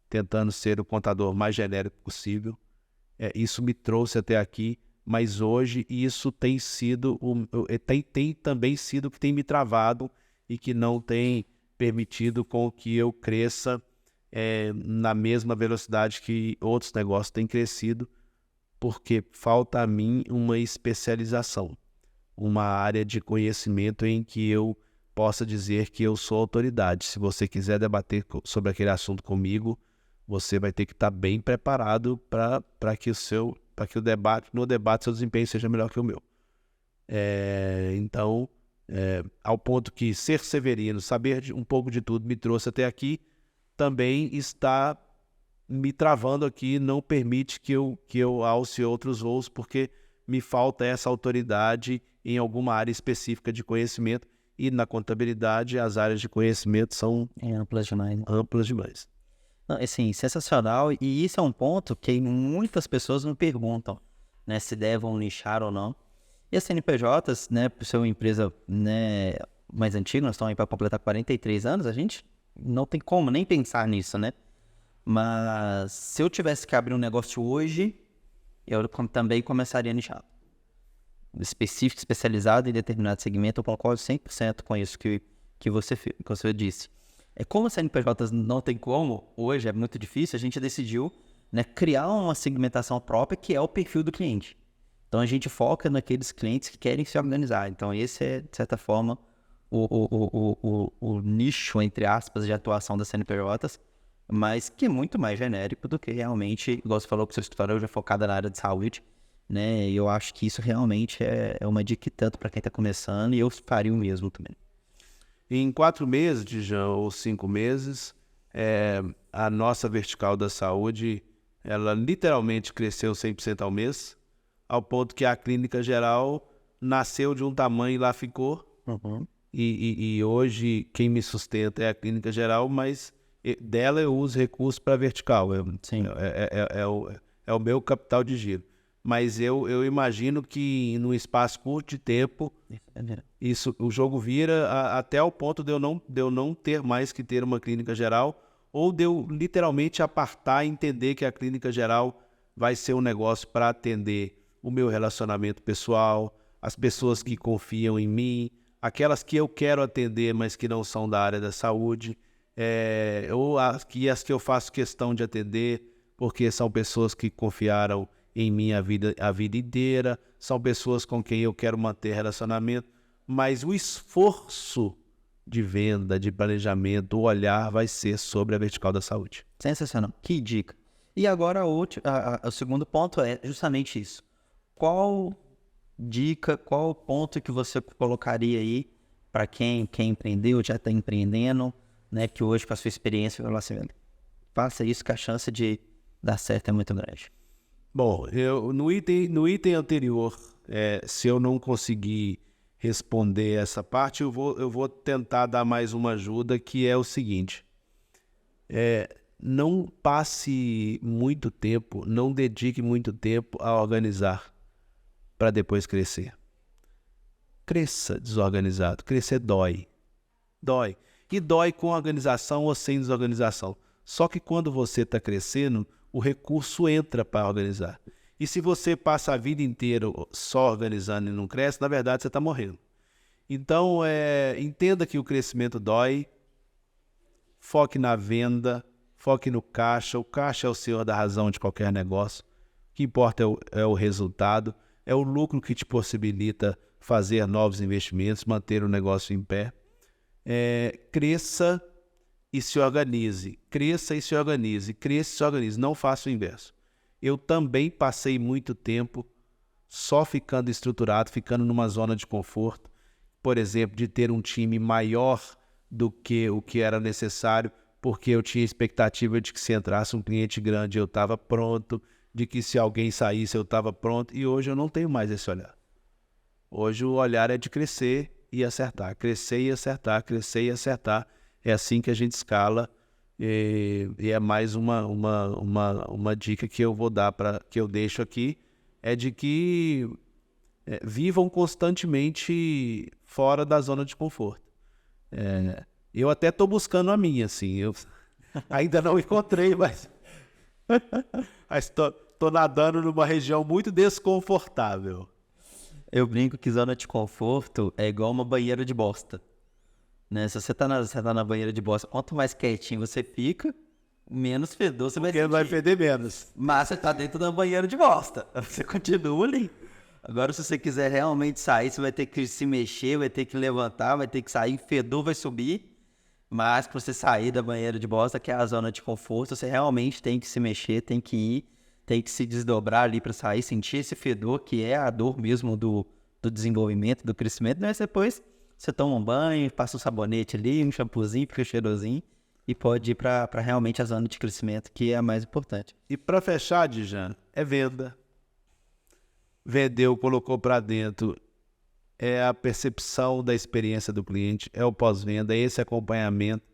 S2: tentando ser o contador mais genérico possível. Isso me trouxe até aqui, mas hoje isso tem sido, tem também sido o que tem me travado e que não tem permitido com que eu cresça na mesma velocidade que outros negócios têm crescido, porque falta a mim uma especialização, uma área de conhecimento em que eu possa dizer que eu sou autoridade. Se você quiser debater sobre aquele assunto comigo, você vai ter que estar bem preparado para que o debate, no debate, seu desempenho seja melhor que o meu. Então, ao ponto que ser Severino, saber um pouco de tudo me trouxe até aqui, também está me travando aqui, não permite que eu alce outros voos, porque me falta essa autoridade em alguma área específica de conhecimento, e na contabilidade as áreas de conhecimento são
S1: amplas demais.
S2: Amplas demais.
S1: Não, assim, sensacional, e isso é um ponto que muitas pessoas me perguntam, né, se devem nichar ou não. E as CNPJs, né, por ser uma empresa, né, mais antiga, nós estamos aí para completar 43 anos, a gente não tem como nem pensar nisso, né? Mas se eu tivesse que abrir um negócio hoje, eu também começaria a nichar. Específico, especializado em determinado segmento, eu concordo 100% com isso que você disse. Como a CNPJ não tem como, hoje é muito difícil, a gente decidiu, né, criar uma segmentação própria, que é o perfil do cliente. Então a gente foca naqueles clientes que querem se organizar. Então esse é, de certa forma, o nicho, entre aspas, de atuação das CNPJs, mas que é muito mais genérico do que realmente, igual você falou que o seu escritório hoje é focado na área de saúde, né? E eu acho que isso realmente é uma dica tanto para quem está começando, e eu faria o mesmo também.
S2: Em 4 meses, Dijan, ou 5 meses, a nossa vertical da saúde, ela literalmente cresceu 100% ao mês, ao ponto que a clínica geral nasceu de um tamanho e lá ficou.
S1: Uhum.
S2: E hoje quem me sustenta é a clínica geral, mas dela eu uso recursos para vertical.
S1: Sim.
S2: É o meu capital de giro. mas eu imagino que num espaço curto de tempo, o jogo vira até o ponto de eu não ter mais que ter uma clínica geral, ou de eu literalmente apartar e entender que a clínica geral vai ser um negócio para atender o meu relacionamento pessoal, as pessoas que confiam em mim, aquelas que eu quero atender, mas que não são da área da saúde, ou as que eu faço questão de atender, porque são pessoas que confiaram em mim a vida inteira, são pessoas com quem eu quero manter relacionamento, mas o esforço de venda, de planejamento, o olhar vai ser sobre a vertical da saúde.
S1: Sensacional, que dica. E agora o segundo ponto é justamente isso. Qual dica, qual ponto que você colocaria aí para quem empreendeu, já está empreendendo, né, que hoje com a sua experiência vai falar assim, faça isso que a chance de dar certo é muito grande.
S2: Bom, no item anterior, se eu não conseguir responder essa parte, eu vou tentar dar mais uma ajuda, que é o seguinte. Não passe muito tempo, não dedique muito tempo a organizar para depois crescer. Cresça desorganizado. Crescer dói. Dói. E dói com organização ou sem desorganização. Só que quando você está crescendo, o recurso entra para organizar. E se você passa a vida inteira só organizando e não cresce, na verdade você está morrendo. Então, entenda que o crescimento dói, foque na venda, foque no caixa. O caixa é o senhor da razão de qualquer negócio. O que importa é o resultado, é o lucro que te possibilita fazer novos investimentos, manter o negócio em pé. Cresça e se organize, cresça e se organize, cresça e se organize, não faça o inverso. Eu também passei muito tempo só ficando estruturado, ficando numa zona de conforto, por exemplo, de ter um time maior do que o que era necessário, porque eu tinha expectativa de que se entrasse um cliente grande eu estava pronto, de que se alguém saísse eu estava pronto, e hoje eu não tenho mais esse olhar. Hoje o olhar é de crescer e acertar, crescer e acertar, crescer e acertar. É assim que a gente escala, e é mais uma dica que eu vou dar, que eu deixo aqui, é de que vivam constantemente fora da zona de conforto. Eu até estou buscando a minha, assim, eu ainda não encontrei, mas estou nadando numa região muito desconfortável.
S1: Eu brinco que zona de conforto é igual uma banheira de bosta. Né? Se você tá na banheira de bosta, quanto mais quietinho você fica, menos fedor você vai sentir.
S2: Porque vai feder menos.
S1: Mas você tá dentro da banheira de bosta. Você continua ali. Agora, se você quiser realmente sair, você vai ter que se mexer, vai ter que levantar, vai ter que sair, fedor vai subir. Mas para você sair da banheira de bosta, que é a zona de conforto, você realmente tem que se mexer, tem que ir, tem que se desdobrar ali para sair, sentir esse fedor, que é a dor mesmo do desenvolvimento, do crescimento. Mas depois você toma um banho, passa um sabonete ali, um shampoozinho, fica cheirosinho e pode ir para realmente a zona de crescimento, que é a mais importante.
S2: E para fechar, Dijan, é venda. Vendeu, colocou para dentro, é a percepção da experiência do cliente, é o pós-venda, é esse acompanhamento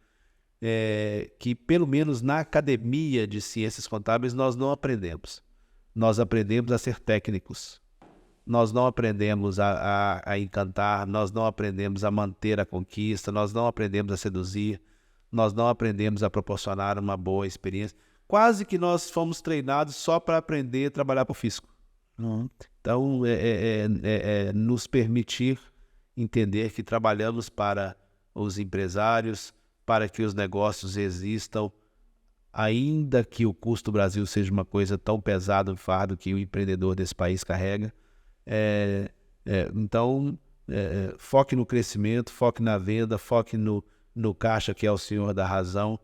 S2: que, pelo menos na academia de ciências contábeis, nós não aprendemos. Nós aprendemos a ser técnicos. Nós não aprendemos a encantar, nós não aprendemos a manter a conquista, nós não aprendemos a seduzir, nós não aprendemos a proporcionar uma boa experiência. Quase que nós fomos treinados só para aprender a trabalhar para o fisco. Então, nos permitir entender que trabalhamos para os empresários, para que os negócios existam, ainda que o custo do Brasil seja uma coisa tão pesada, um fardo que o empreendedor desse país carrega. Então, foque no crescimento, foque na venda, foque no caixa, que é o senhor da razão,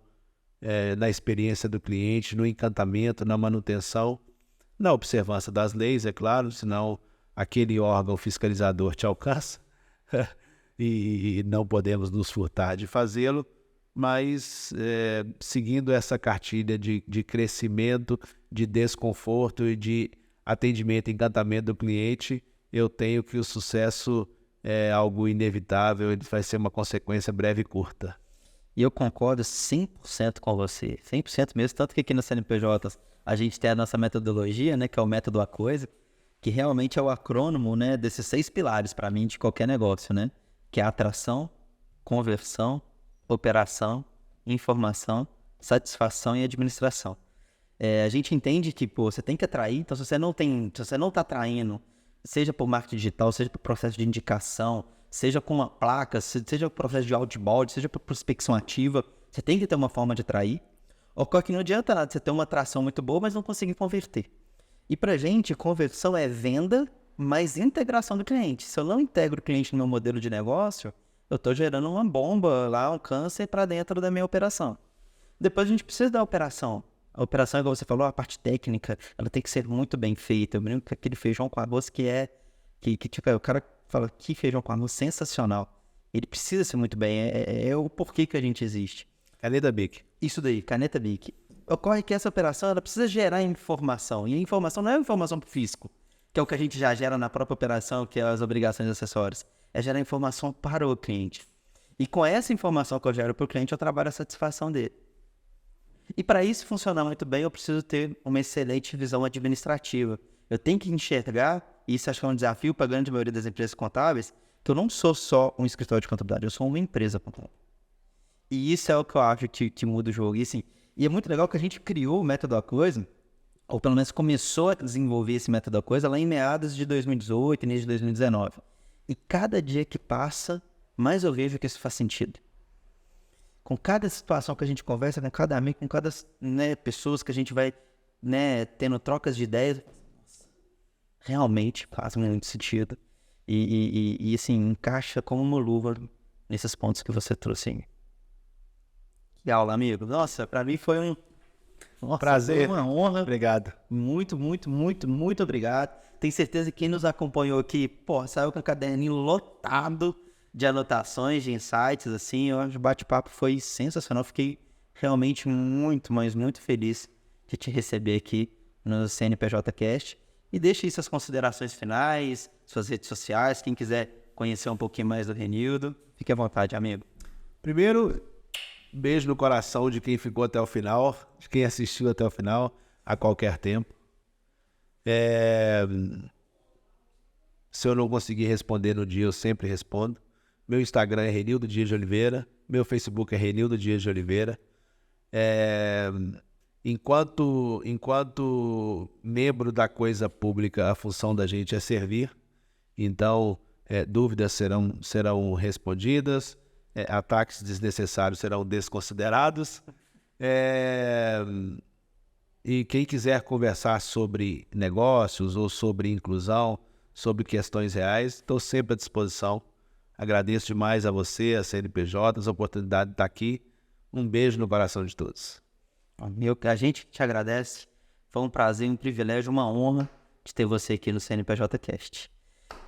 S2: na experiência do cliente, no encantamento, na manutenção, na observância das leis, é claro, senão aquele órgão fiscalizador te alcança e não podemos nos furtar de fazê-lo, mas seguindo essa cartilha de crescimento, de desconforto e de atendimento e encantamento do cliente, eu tenho que o sucesso é algo inevitável, ele vai ser uma consequência breve e curta.
S1: E eu concordo 100% com você, 100% mesmo, tanto que aqui na CNPJ a gente tem a nossa metodologia, né, que é o método A Coisa, que realmente é o acrônimo, né, desses 6 pilares para mim de qualquer negócio, né? Que é atração, conversão, operação, informação, satisfação e administração. A gente entende que, pô, você tem que atrair, então se você não está atraindo, seja por marketing digital, seja por processo de indicação, seja com uma placa, seja por processo de outbound, seja por prospecção ativa, você tem que ter uma forma de atrair. Ocorre que não adianta nada você ter uma atração muito boa, mas não conseguir converter. E pra gente, conversão é venda mais integração do cliente. Se eu não integro o cliente no meu modelo de negócio, eu estou gerando uma bomba lá, um câncer para dentro da minha operação. Depois a gente precisa da operação. A operação, igual você falou, a parte técnica, ela tem que ser muito bem feita. Eu brinco que aquele feijão com arroz tipo, o cara fala, que feijão com arroz sensacional. Ele precisa ser muito bem, é o porquê que a gente existe.
S2: Caneta Bic.
S1: Isso daí, caneta Bic. Ocorre que essa operação, ela precisa gerar informação. E a informação não é informação para o fisco, que é o que a gente já gera na própria operação, que é as obrigações acessórias. É gerar informação para o cliente. E com essa informação que eu gero para o cliente, eu trabalho a satisfação dele. E para isso funcionar muito bem, eu preciso ter uma excelente visão administrativa. Eu tenho que enxergar, e isso acho que é um desafio para a grande maioria das empresas contábeis, que eu não sou só um escritório de contabilidade, eu sou uma empresa contábil. E isso é o que eu acho que muda o jogo. E é muito legal que a gente criou o método A Coisa, ou pelo menos começou a desenvolver esse método A Coisa lá em meados de 2018, início de 2019. E cada dia que passa, mais eu vejo que isso faz sentido. Com cada situação que a gente conversa, com cada amigo, com cada pessoas que a gente vai tendo trocas de ideias, realmente faz muito sentido. E assim, encaixa como uma luva nesses pontos que você trouxe. Que aula, amigo. Nossa, pra mim foi um
S2: prazer.
S1: Foi uma honra.
S2: Obrigado.
S1: Muito, muito, muito, muito obrigado. Tenho certeza que quem nos acompanhou aqui, saiu com um caderninho lotado de anotações, de insights, assim. O bate-papo foi sensacional. Fiquei realmente muito, mas muito feliz de te receber aqui no CNPJ Cast. E deixe aí suas considerações finais, suas redes sociais. Quem quiser conhecer um pouquinho mais do Renildo, fique à vontade, amigo.
S2: Primeiro, beijo no coração de quem ficou até o final, de quem assistiu até o final, a qualquer tempo. Se eu não conseguir responder no dia, eu sempre respondo. Meu Instagram é Renildo Dias de Oliveira, meu Facebook é Renildo Dias de Oliveira. Enquanto membro da coisa pública, a função da gente é servir. Então, dúvidas serão respondidas, ataques desnecessários serão desconsiderados. E quem quiser conversar sobre negócios ou sobre inclusão, sobre questões reais, estou sempre à disposição. Agradeço demais a você, a CNPJ, a oportunidade de estar aqui. Um beijo no coração de todos.
S1: A gente te agradece. Foi um prazer, um privilégio, uma honra de ter você aqui no CNPJ Cast.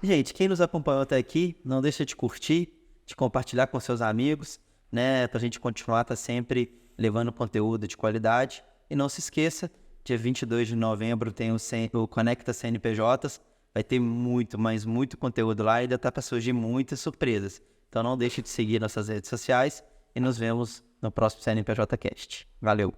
S1: Gente, quem nos acompanhou até aqui, não deixa de curtir, de compartilhar com seus amigos, pra gente continuar sempre levando conteúdo de qualidade. E não se esqueça, dia 22 de novembro tem o Conecta CNPJs. Vai ter muito, mas muito conteúdo lá e ainda tá para surgir muitas surpresas. Então não deixe de seguir nossas redes sociais e nos vemos no próximo CNPJ Cast. Valeu!